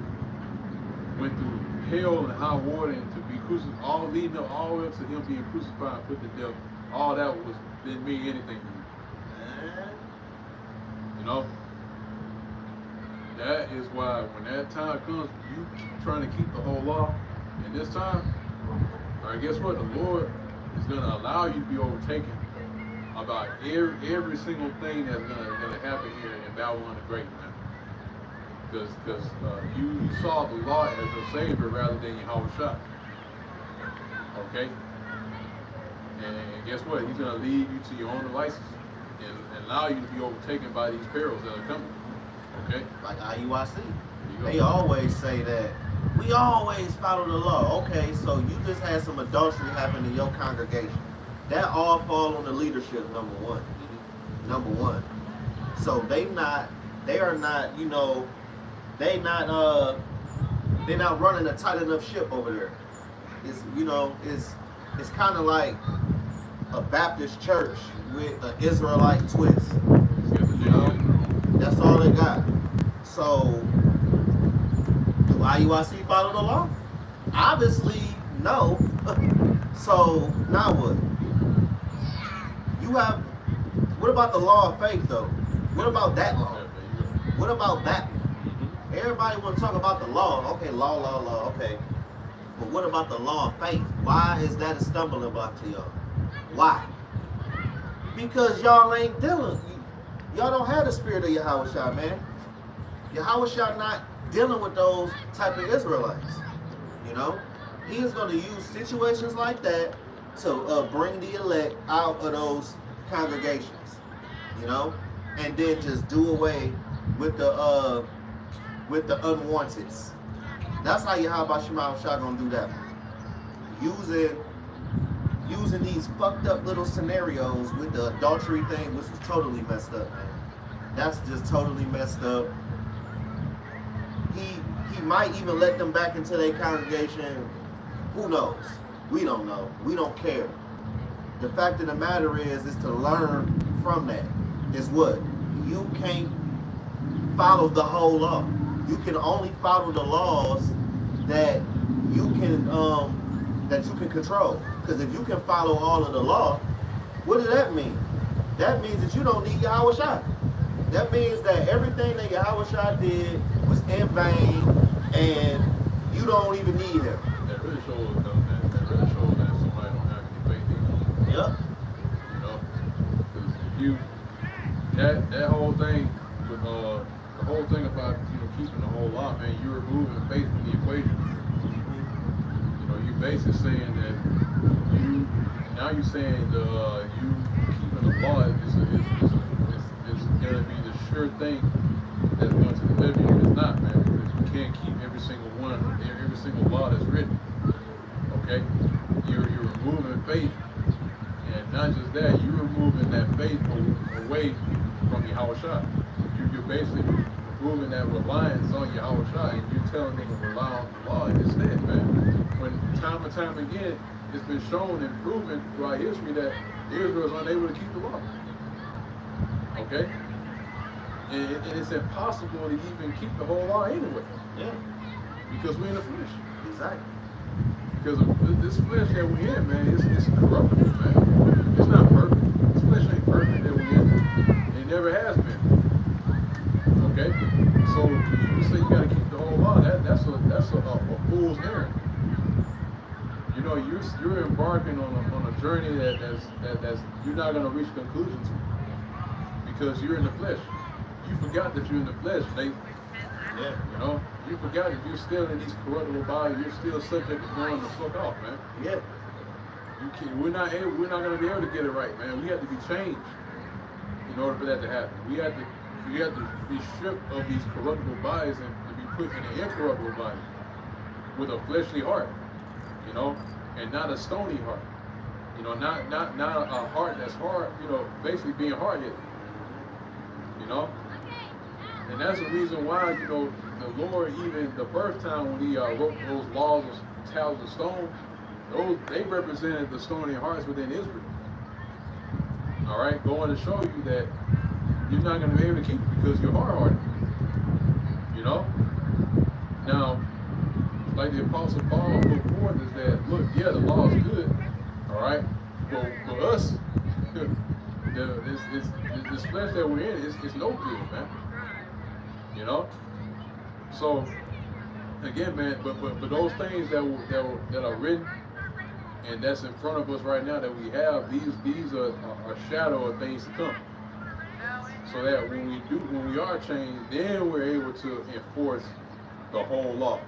Went through hell and high water and to be crucified, all leading up all the way up to him being crucified and put to death. All that didn't mean anything to you. You know? That is why when that time comes, you trying to keep the whole law, and this time, all right, guess what? The Lord is going to allow you to be overtaken about every single thing that's going to happen here in Babylon the Great, man. Because you saw the law as a savior rather than Yahweh Shai. Okay? And guess what? He's going to lead you to your own devices and allow you to be overtaken by these perils that are coming. Okay? Like IUIC. They always say that we always follow the law. Okay, so you just had some adultery happen in your congregation. That all fall on the leadership, number one. Number one. So they're not, you know, they're not running a tight enough ship over there. It's, you know, it's kind of like a Baptist church with an Israelite twist. You know, that's all they got. So, do IUIC follow the law? Obviously, no. So, now what? What about the law of faith, though? What about that law? What about that? Everybody want to talk about the law. Okay, law, okay. But what about the law of faith? Why is that a stumbling block to y'all? Why? Because y'all ain't dealing. Y'all don't have the spirit of Yahweh Shai, man. Yahweh Shai not dealing with those type of Israelites. You know? He is going to use situations like that to bring the elect out of those congregations. You know? And then just do away with the unwanteds. That's how Yahweh Shai gonna do that. Using these fucked up little scenarios with the adultery thing, which is totally messed up, man. That's just totally messed up. He might even let them back into their congregation. Who knows? We don't know. We don't care. The fact of the matter is to learn from that. Is what? You can't follow the whole law. You can only follow the laws that you can control. Because if you can follow all of the law, what does that mean? That means that you don't need Yahweh Shai. That means that everything that Yahweh Shai did was in vain, and you don't even need him. That really shows that somebody don't have any faith in you. Yep. You know, because if that whole thing with the whole thing about keeping the whole law, man, you're removing faith from the equation. You know, you're basically saying that you're saying you keeping the law is gonna be the sure thing that's going to deliver you. It's not, man, because you can't keep every single law that's written. Okay? You're removing faith, and not just that, you're removing that faith away from Yahweh Shai. You're basically removing that reliance on Yahweh Shai, and you're telling them to rely on the law instead, man. When time and time again, it's been shown and proven throughout history that Israel is unable to keep the law. Okay? And it's impossible to even keep the whole law anyway. Yeah. Because we're in the flesh. Exactly. Because of this flesh that we're in, man, it's corruptible, man. It's not perfect. This flesh ain't perfect that we're in. It never has been. Okay? So you say you gotta keep the whole law, that's a fool's errand. You know, you're embarking on a journey that's you're not gonna reach conclusion to. Because you're in the flesh. You forgot that you're in the flesh, Nate. Yeah. You know? You forgot that you're still in these corruptible bodies, you're still subject to going the fuck off, man. Yeah. We're not gonna be able to get it right, man. We have to be changed in order for that to happen. We have to be stripped of these corruptible bodies and to be put in an incorruptible body with a fleshly heart. you know, and not a stony heart. You know, not a heart that's hard, you know, basically being hard-headed. You know? And that's the reason why, you know, the Lord, even the first time when he wrote those laws of tablets of stone, they represented the stony hearts within Israel. All right, going to show you that you're not going to be able to keep it because you're hard-hearted. You know? Now, like the Apostle Paul put forth is that, look, yeah, the law is good, all right, but for us, this flesh that we're in, it's no good, man. You know? So, again, man, but those things that are written and that's in front of us right now that we have, these are a shadow of things to come. So that when we are changed, then we're able to enforce the whole law.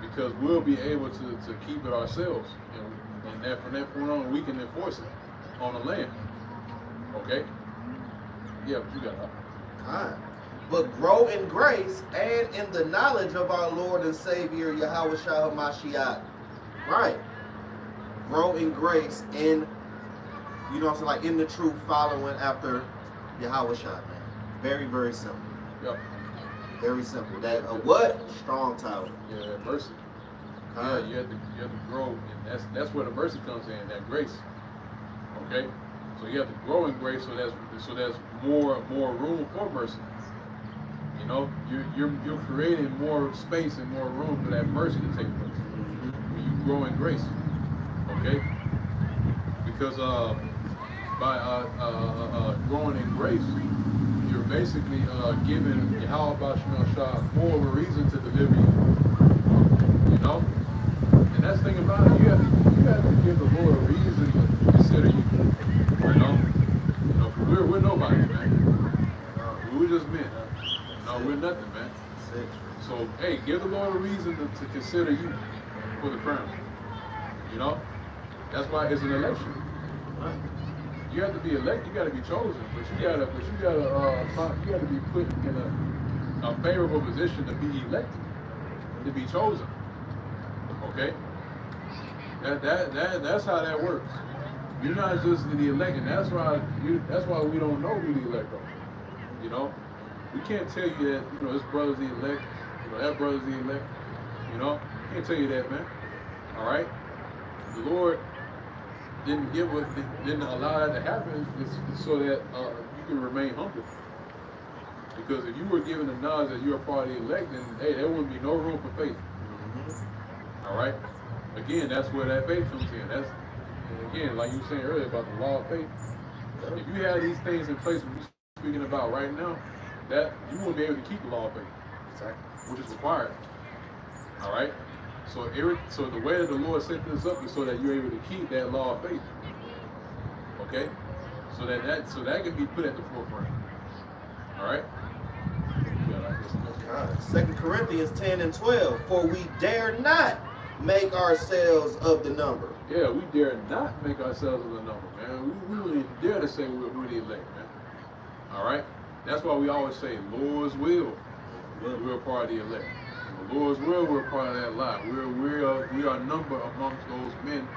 Because we'll be able to keep it ourselves. And that from that point on, we can enforce it on the land. Okay? Yeah, but you got it. Alright. But grow in grace and in the knowledge of our Lord and Savior, Yahweh Shah HaMashiach. Right. Grow in grace in, you know what I'm saying, like in the truth, following after Yahweh Shah, man. Very, very simple. Yep. Very simple. That what? Strong tower. Yeah, mercy. Yeah, you have to grow, and that's where the mercy comes in, that grace. Okay? So you have to grow in grace, so there's more room for mercy. You know, you're creating more space and more room for that mercy to take place when you grow in grace. Okay? Because by growing in grace, you're basically giving Yahweh B'Shem Shah more of a reason to deliver you. You know? And that's the thing about it, you have to give the Lord a reason to consider you. You know, we're nobody, man. We're just men. No, we're nothing, man. So, hey, give the Lord a reason to consider you for the crown. You know? That's why it's an election. You have to be elected, you gotta be chosen, but you gotta be put in a favorable position to be elected, to be chosen. Okay? That's how that works. You're not just the elected. That's why we don't know who the elect are. You know? We can't tell you that, you know, this brother's the elect, you know, that brother's the elect. You know? Can't tell you that, man. Alright? The Lord didn't allow that to happen so that you can remain humble. Because if you were given the knowledge that you're a part of the elect, then hey, there wouldn't be no room for faith. All right. Again, that's where that faith comes in. And again, like you were saying earlier about the law of faith. If you have these things in place, what you're speaking about right now, that you won't be able to keep the law of faith, exactly, which is required. All right. So the way that the Lord set this up is so that you're able to keep that law of faith. Okay? So that can be put at the forefront. Alright? 2 Corinthians 10 and 12. For we dare not make ourselves of the number. Yeah, we dare not make ourselves of the number, man. We wouldn't dare to say we're the elect, man. Alright? That's why we always say, Lord's will. We're a part of the elect. The Lord's will, we're a part of that lot. We are numbered amongst those men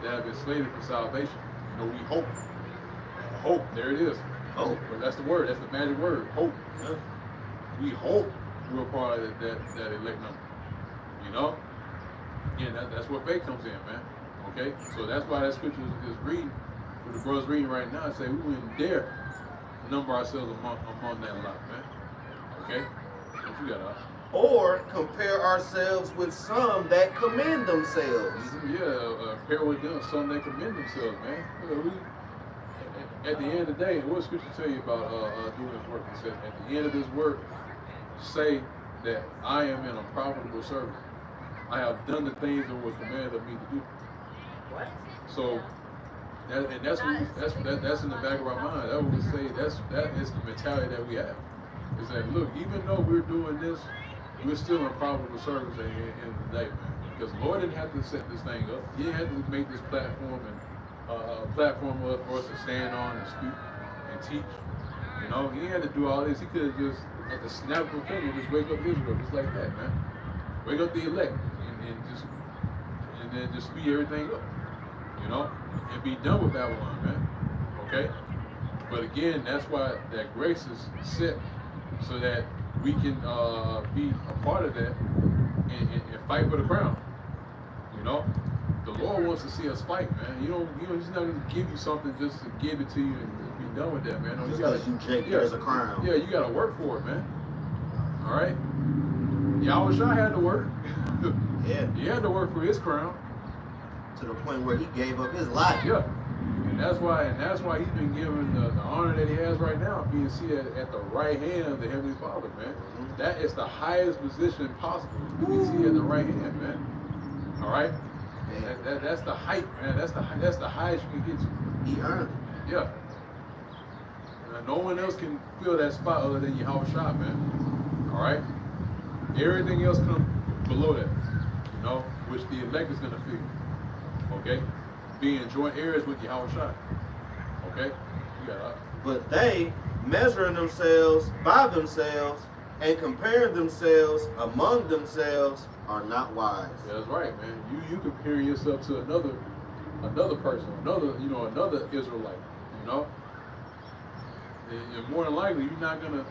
that have been slated for salvation. You know, we hope. Hope, there it is. Hope. That's the word, that's the magic word, hope. Yeah. We hope we're a part of that elect number. You know? Again, that's where faith comes in, man. Okay? So that's why that scripture is reading, what the brother's reading right now, say we wouldn't dare number ourselves among that lot, man. Okay? What you got out? Or compare ourselves with some that commend themselves. Yeah, compare with them, some that commend themselves, man. At the end of the day, what does Scripture tell you about doing this work? It says, at the end of this work, say that I am an unprofitable servant. I have done the things that were commanded of me to do. What? So, that's in the back of our mind. That would say that is the mentality that we have. Is that look, even though we're doing this, we're still unprofitable servants at the end of the day, man. Because the Lord didn't have to set this thing up. He didn't have to make this platform and a platform for us to stand on and speak and teach. You know, he had to do all this. He could have just, at the snap of a finger, just wake up Israel just like that, man. Wake up the elect and and then just speed everything up, you know, and be done with Babylon, man. Okay? But again, that's why that grace is set so that we can be a part of that and fight for the crown. You know, the Lord wants to see us fight, man. He's not going to give you something just to give it to you and be done with that, man. No, Just you gotta, because you Jake, there's a crown. yeah, you got to work for it, man. All right. Yahushua had to work. Yeah. He had to work for his crown. To the point where he gave up his life. Yeah. And that's why he's been given the honor that he has right now, being seated at the right hand of the Heavenly Father, man. Mm-hmm. That is the highest position possible, to be seated at the right hand, man. All right? That's the height, man. That's the highest you can get to. He earned it. Yeah. No one else can fill that spot other than Yahushua, man. All right? Everything else comes below that, you know, which the elect is going to fill. Okay? Being joint heirs with Yahushua. Okay? You got But they, measuring themselves by themselves and comparing themselves among themselves, are not wise. Yeah, that's right, man. You compare yourself to another person, another Israelite, you know? And more than likely, you're not gonna.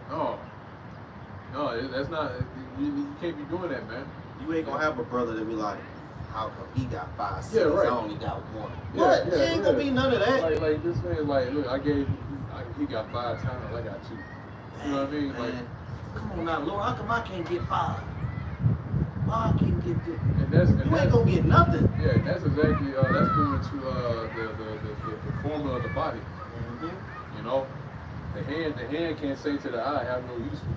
No, that's not. You can't be doing that, man. You ain't gonna have a brother that be like, how come he got 5 sins? Yeah, right. I only got 1. Yeah, What? yeah, There ain't gonna be none of that. Like this man, like, look, he got 5 times, I got 2. You know what I mean? Man, Like, come on now, Lord, how come I can't get 5? Why I can't get this? You ain't gonna get nothing. Yeah, that's exactly that's going to the formula of the body. Mm-hmm. You know, the hand can't say to the eye, I have no use for you.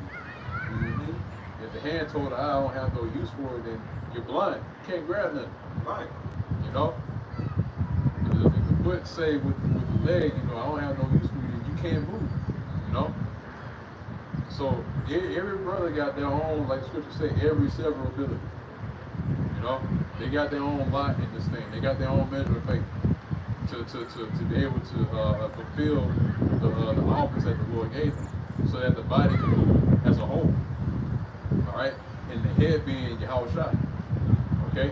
Mm-hmm. If the hand told the eye, I don't have no use for it, then you're blind. You can't grab nothing. Right. You know, if the foot say with the leg, I don't have no use for you, you can't move. You know. So every brother got their own, like the scripture say, every severability. You know, they got their own lot in this thing. They got their own measure of faith to be able to fulfill the office that the Lord gave them, so that the body can move as a whole. All right, and the head being Yahushua. Okay,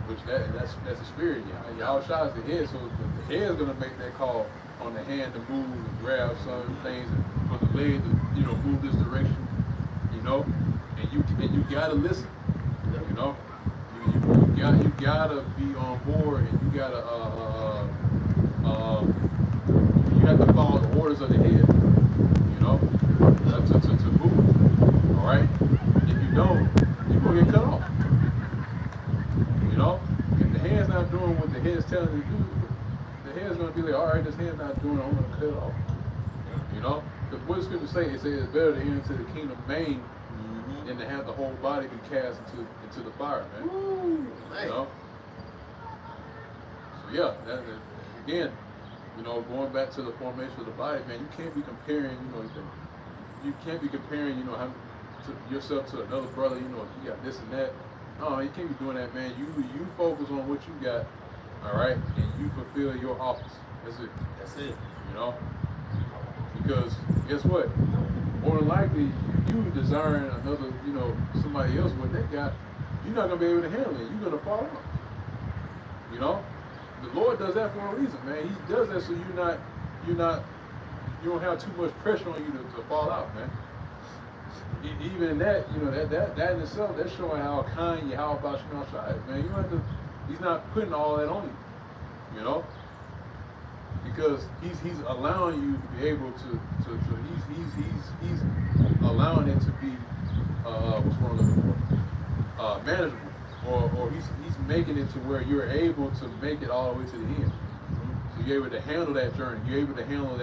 which that's the spirit. Yahushua is the head, so the head is gonna make that call on the hand to move and grab some things, and for the leg to move this direction, and you gotta listen, you gotta be on board, and you gotta you have to follow the orders of the head, to move. All right, if you don't, you're gonna get cut off. If the hand's not doing what the head's telling you to do, the head's gonna be like, all right, this hand's not doing it, I'm gonna cut it off. Because what the scripture say, it says it's better to enter into the kingdom maimed than to have the whole body be cast into the fire, man. Ooh, man. So yeah, again, going back to the formation of the body, man, you can't be comparing, to yourself to another brother, if you got this and that. No, you can't be doing that, man. You focus on what you got, all right, and you fulfill your office. That's it. That's it. Because guess what? More than likely, you desiring another, somebody else what they got, you're not gonna be able to handle it. You're gonna fall off. The Lord does that for a reason, man. He does that so you don't have too much pressure on you to fall out, man. Even in that, that in itself, that's showing how kind Yahweh Bashar is, man. You don't have to. He's not putting all that on you, because he's allowing you to be able to he's allowing it to be manageable, or he's making it to where you're able to make it all the way to the end. So you're able to handle that journey. You're able to handle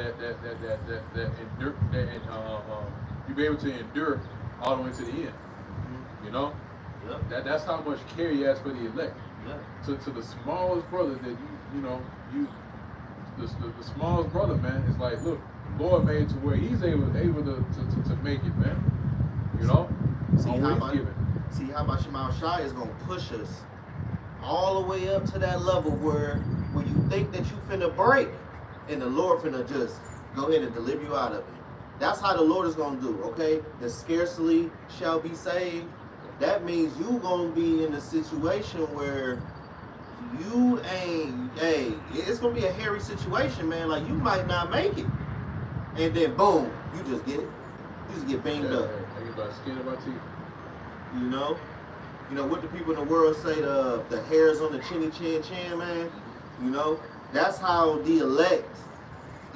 you'll be able to endure all the way to the end. Yep. That's how much care he has for the elect. Yeah. To the smallest brother that the smallest brother, man, is like, look, the Lord made it to where he's able to make it, man. See how much Mount Shai is gonna push us all the way up to that level where you think that you finna break, and the Lord finna just go ahead and deliver you out of it. That's how the Lord is gonna do, okay? The scarcely shall be saved. That means you gonna be in a situation where you ain't, hey, it's gonna be a hairy situation, man. Like, you might not make it. And then boom, you just get it. You just get banged up. I get about skin of my teeth. You know? You know what the people in the world say, the hairs on the chinny chin chin, man? You know? That's how the elect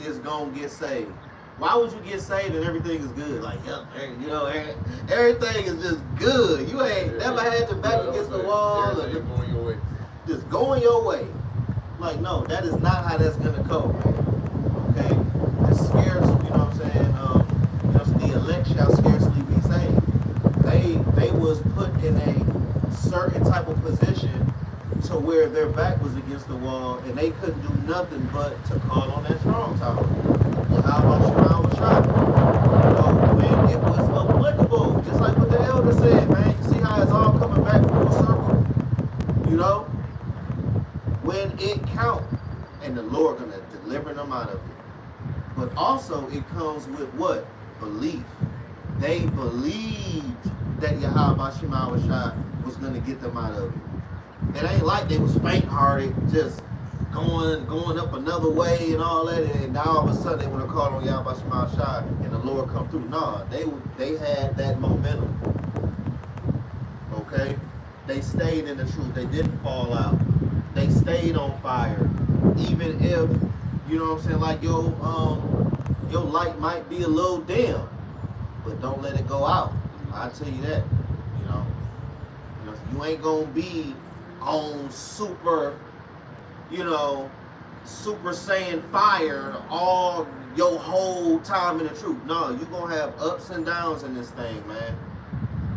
is gonna get saved. Why would you get saved and everything is good? Like, yeah, you know, everything is just good. You ain't never had your back against the wall. Or going your way. Just going your way. Like, no, that is not how that's gonna go, man. Okay? It's scarce, you know what I'm saying? You know, the elect shall scarcely be saved. They was put in a certain type of position to where their back was against the wall and they couldn't do nothing but to call on that strong tower. How about Shema was shot? When it was applicable, just like what the elder said, man. You see how it's all coming back full circle? You know? When it counts, and the Lord gonna deliver them out of it. But also it comes with what? Belief. They believed that Yahweh Shema was gonna get them out of it. It ain't like they was faint-hearted, just going up another way and all that, and now all of a sudden they want to call on Yahweh Shema Shai and the Lord come through. Nah, they had that momentum. Okay? They stayed in the truth. They didn't fall out. They stayed on fire. Even if, you know what I'm saying, like your light might be a little dim, but don't let it go out. I'll tell you that. You know, you ain't gonna be on super, you know, super Saiyan fire all your whole time in the truth. No, you're gonna have ups and downs in this thing, man.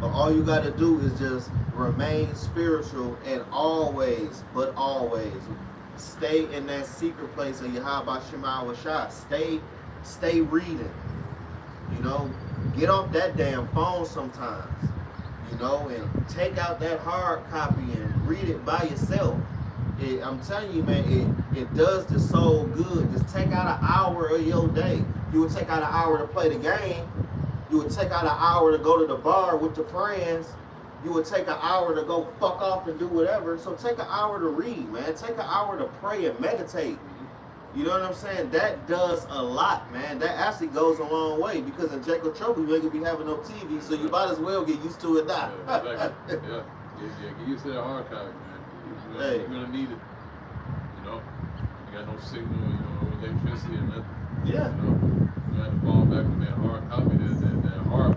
But all you gotta do is just remain spiritual and always stay in that secret place of Yahweh Shema Washai. Stay reading. You know, get off that damn phone sometimes. You know, and take out that hard copy and read it by yourself. I'm telling you, man, it does the soul good. Just take out an hour of your day. You would take out an hour to play the game. You would take out an hour to go to the bar with your friends. You would take an hour to go fuck off and do whatever. So take an hour to read, man. Take an hour to pray and meditate. You know what I'm saying? That does a lot, man. That actually goes a long way because in Jacob Trophy, you ain't gonna be having no TV, so you might as well get used to it now. Exactly. Get used to that hard copy, man. You're gonna need it. You know, you got no signal, you know, no electricity or nothing. Yeah. You know, you have to fall back on that hard copy, that hard.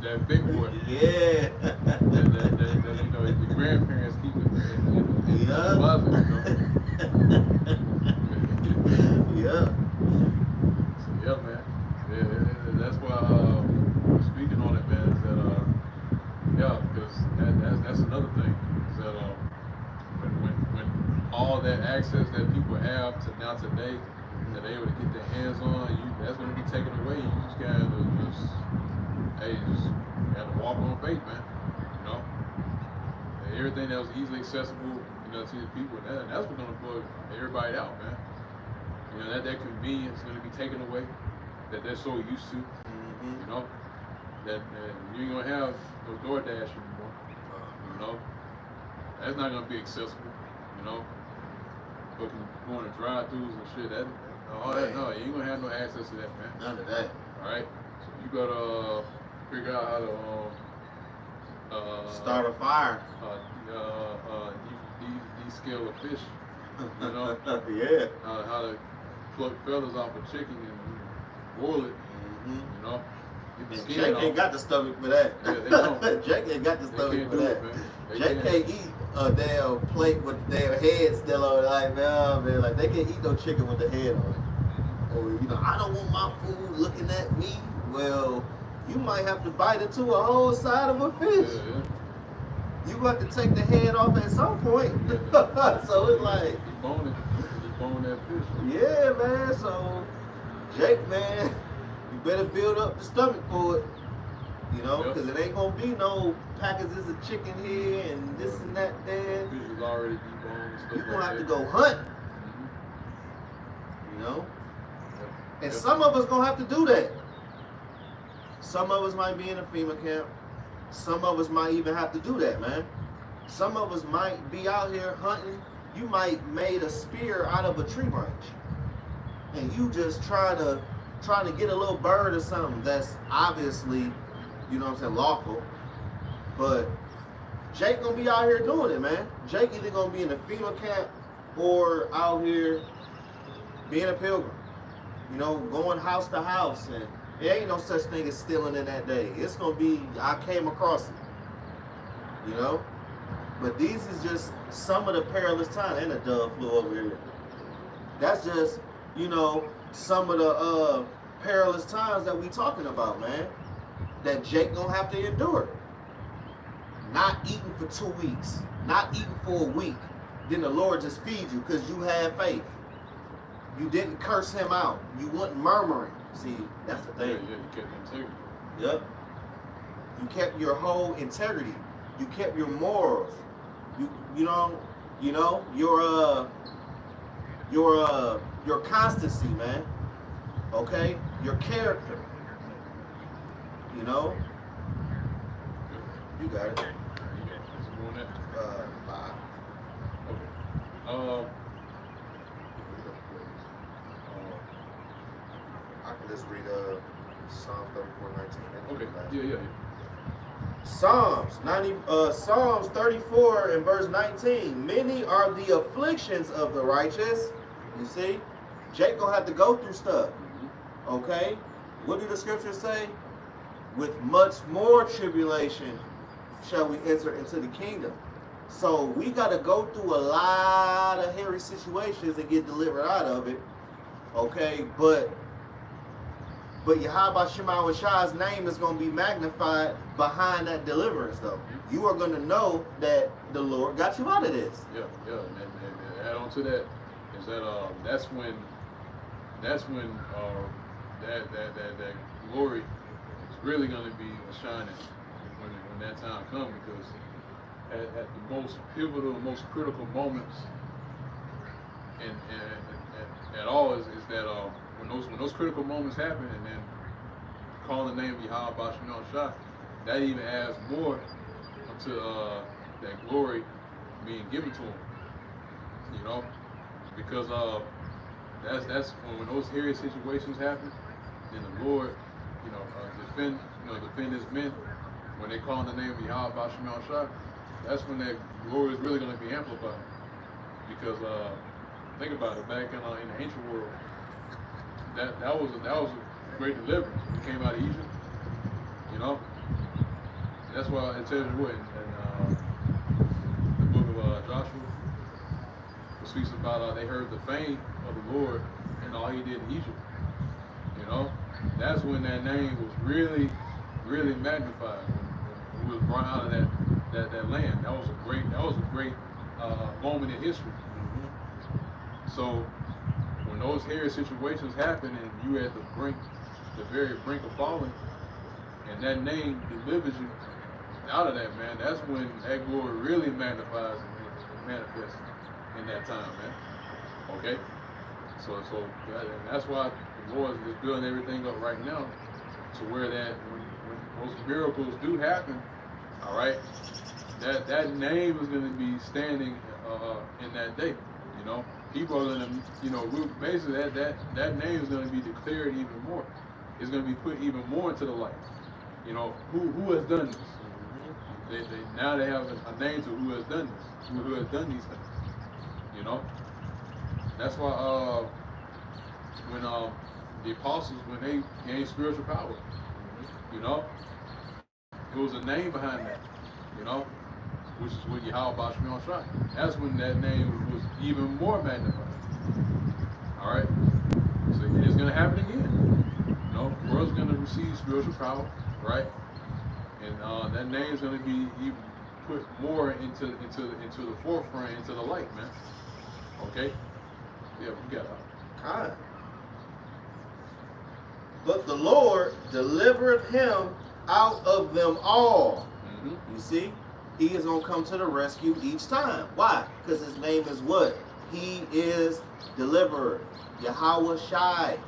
That big boy. Yeah. That you know, the grandparents keep it in the closet, you know. Yeah. So, yeah, man. Yeah, that's why speaking on it, man, is that because that's another thing. Is that when all that access that people have to now today that they're able to get their hands on, that's going to be taken away. You just gotta just gotta walk on faith, man. You know, and everything that was easily accessible, you know, to the people, and that's what's gonna put everybody out, man. You know, that convenience is gonna be taken away, that they're so used to. You know, that you ain't gonna have no DoorDash anymore. You know, that's not gonna be accessible. You know, going to drive-throughs and shit. No, you ain't gonna have no access to that, man. None of that. All right, so you gotta figure out how to start a fire. Descale a fish. You know. Yeah. How to pluck feathers off a chicken and boil it. You know. Jake ain't got the stomach for that. Yeah, they don't. Jake ain't got the stomach for that. Jake can't eat a damn plate with the damn head still on it. Like, man, like they can't eat no chicken with the head on it. Or, you know, I don't want my food looking at me. Well, you might have to bite into a whole side of a fish. Yeah. You got to take the head off at some point. So it's like, Just bone that fish. Yeah, man. So Jake, man, you better build up the stomach for it. You know, because it ain't gonna be no packages of chicken here and this and that there. Fish is already deboned and stuff You're gonna like have to that. go hunt. You know? And some of us gonna have to do that. Some of us might be in a FEMA camp. Some of us might even have to do that, man. Some of us might be out here hunting. You might made a spear out of a tree branch, and you just trying to get a little bird or something that's obviously, you know what I'm saying, lawful. But Jake gonna be out here doing it, man. Jake either gonna be in the FEMA camp or out here being a pilgrim. You know, going house to house, and there ain't no such thing as stealing in that day. It's gonna be, I came across it. You know? But these is just some of the perilous times. And a dove flew over here. That's just, you know, some of the perilous times that we talking about, man. That Jake gonna have to endure. Not eating for 2 weeks. Not eating for a week. Then the Lord just feeds you because you had faith. You didn't curse him out. You weren't murmuring. See, that's the thing. Yeah, you kept integrity. Yep. You kept your whole integrity. You kept your morals. You know your constancy, man. Okay? Your character. You know? You got it. You got it. Let's go on that. Bye. Okay. I can just read Psalm 34:19. Okay. Yeah. Psalms 34 and verse 19. Many are the afflictions of the righteous. You see? Jake gonna have to go through stuff. Okay? What do the scriptures say? With much more tribulation shall we enter into the kingdom. So we gotta go through a lot of hairy situations and get delivered out of it. Okay? But Yahweh Shema Shai's name is going to be magnified behind that deliverance, though. You are going to know that the Lord got you out of this. Yeah. And add on to that is that that's when that glory is really going to be shining when that time comes, because at the most pivotal, most critical moments and at all is that when those critical moments happen, and then calling the name of Yahweh Bashimon Shah, that even adds more to that glory being given to him. You know, because that's when those hairy situations happen, then the Lord, defend his men. When they call on the name of Yahweh Bashimon Shah, that's when that glory is really going to be amplified. Because think about it, back in the ancient world, that was a great deliverance. We came out of Egypt, you know. That's why it tells you what in the book of Joshua, it speaks about they heard the fame of the Lord and all He did in Egypt. You know, that's when that name was really, really magnified. When we was brought out of that land. That was a great moment in history. So when those hairy situations happen and you at the very brink of falling, and that name delivers you out of that, man, that's when that glory really magnifies and manifests in that time, man. Okay? So that's why the Lord is building everything up right now to where that when those miracles do happen, all right, that name is going to be standing in that day, you know. People are going to, basically that name is going to be declared even more. It's going to be put even more into the light. You know, who has done this? Now they have a name to who has done this, who has done these things. You know, that's why when the apostles, when they gained spiritual power, you know, it was a name behind that. You know, which is what Yahweh Bashimon Shai. That's when that name was even more magnified. All right, so it's going to happen again. You know, the world's going to receive spiritual power, right? And that name's going to be even put more into the forefront, into the light, man. Okay, yeah, we got it. All right. But the Lord delivered him out of them all. You see? He is going to come to the rescue each time. Why? Because his name is what? He is deliverer. Yahweh Shai.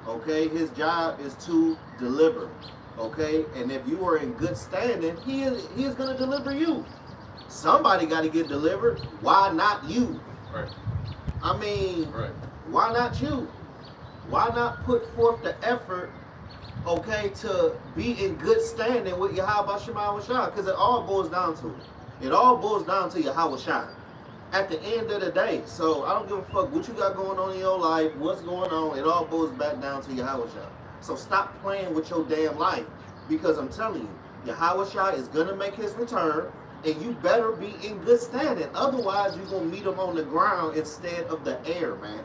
Okay? His job is to deliver. Okay? And if you are in good standing, he is going to deliver you. Somebody got to get delivered. Why not you? Right. I mean, Right. why not you? Why not put forth the effort, okay, to be in good standing with Yahweh Shema Shah? Because it all boils down to it. It all boils down to Yahweh Shah at the end of the day. So I don't give a fuck what you got going on in your life, what's going on. It all boils back down to Yahweh Shah. So stop playing with your damn life, because I'm telling you, Yahweh Shah is going to make his return, and you better be in good standing. Otherwise, you're going to meet him on the ground instead of the air, man.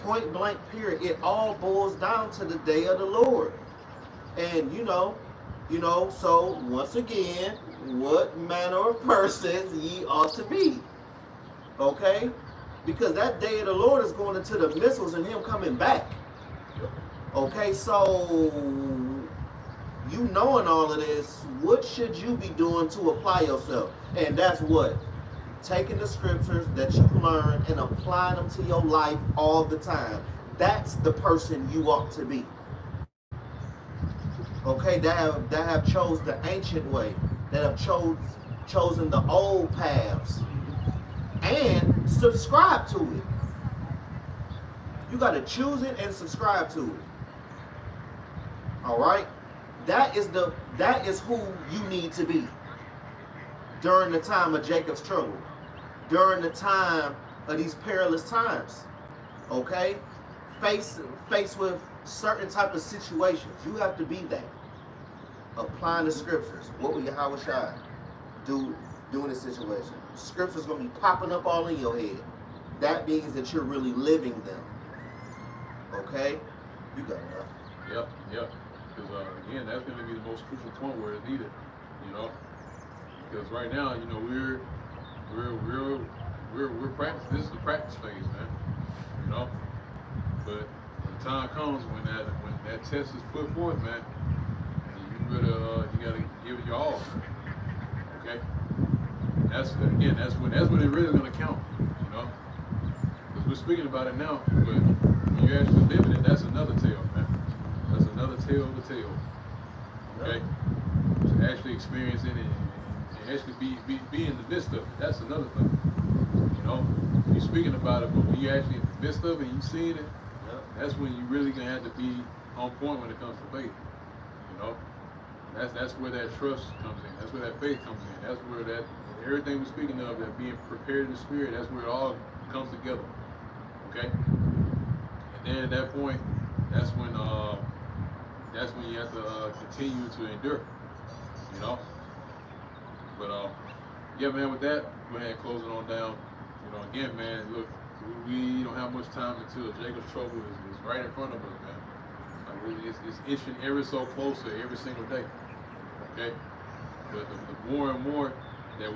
Point blank, period. It all boils down to the day of the Lord. And so once again, what manner of persons ye ought to be. Okay? Because that day of the Lord is going into the missiles and him coming back. Okay, so you knowing all of this, what should you be doing to apply yourself? And that's what? Taking the scriptures that you learn and applying them to your life all the time. That's the person you ought to be. Okay, that have chose the ancient way, that have chosen the old paths, and subscribe to it. You got to choose it and subscribe to it. All right, that is who you need to be during the time of Jacob's trouble, during the time of these perilous times. Okay, faced with certain type of situations, you have to be that. Applying the scriptures. What will Yahweh Shai do in this situation? Scriptures gonna be popping up all in your head. That means that you're really living them. Okay, you got it. Yep. Because again, that's going to be the most crucial point where it's needed. Because right now, we're practicing. This is the practice phase, man. But when the time comes when that test is put forth, man, you gotta give it your all. Okay. That's when it really is going to count. Because we're speaking about it now, but when you're actually living it, that's another tale, man. That's another tale of the tale. Okay? To actually experience it and actually be in the midst of it, that's another thing. You're speaking about it, but when you're actually in the midst of it and you're seeing it, that's when you're really gonna have to be on point when it comes to faith. That's where that trust comes in. That's where that faith comes in. That's where that everything we're speaking of, that being prepared in the spirit, that's where it all comes together. Okay? And then at that point, that's when you have to continue to endure, But yeah, man. With that, go ahead and close it on down. Again, man. Look, we don't have much time until Jacob's trouble is right in front of us, man. Like it's inching ever so closer every single day. Okay, but the more and more that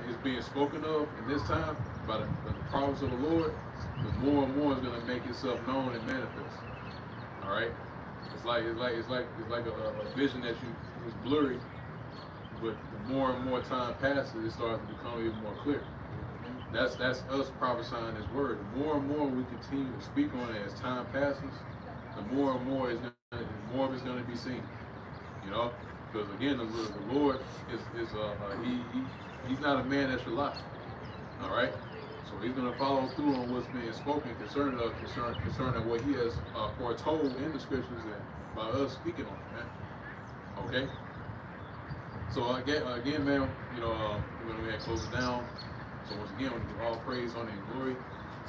is being spoken of in this time by the prophets of the Lord, the more and more is going to make itself known and manifest. All right. It's like a vision that is blurry, but the more and more time passes, it starts to become even more clear. That's us prophesying His word. The more and more we continue to speak on it as time passes, the more and more of it's going to be seen. Because again, the Lord He's not a man that should lie. All right. So He's going to follow through on what's being spoken concerning what He has foretold in the scriptures and by us speaking on it, man. Okay. So again, man, we're going to close it down. So once again, we give all praise, honor, and glory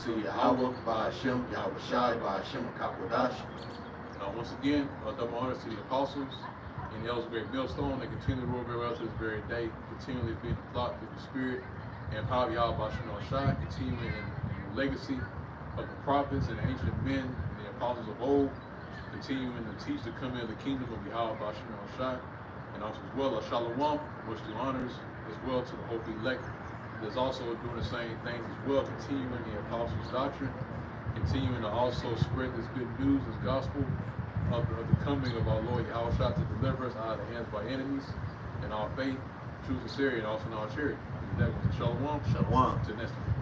to Yahweh, by Hashem, Yahweh Shai, by Hashem, Kakodash. Once again, double honors to the apostles and the elders of Great Millstone. They continue to rule very well to this very day, continually being the flock through the Spirit and power of Yahweh by Hashem Shai, continuing in the legacy of the prophets and the ancient men and the apostles of old, continuing to teach the coming of the kingdom of Yahweh by Hashem Shai, and also as well as Shalom, which do honors as well to the hope elect. There's also doing the same things as well, continuing the apostles' doctrine, continuing to also spread this good news, this gospel of the coming of our Lord Yahweh Shai to deliver us out of the hands of our enemies, and our faith, true sincerity, and also in our charity. That was Shalom. Shalom. To the next one.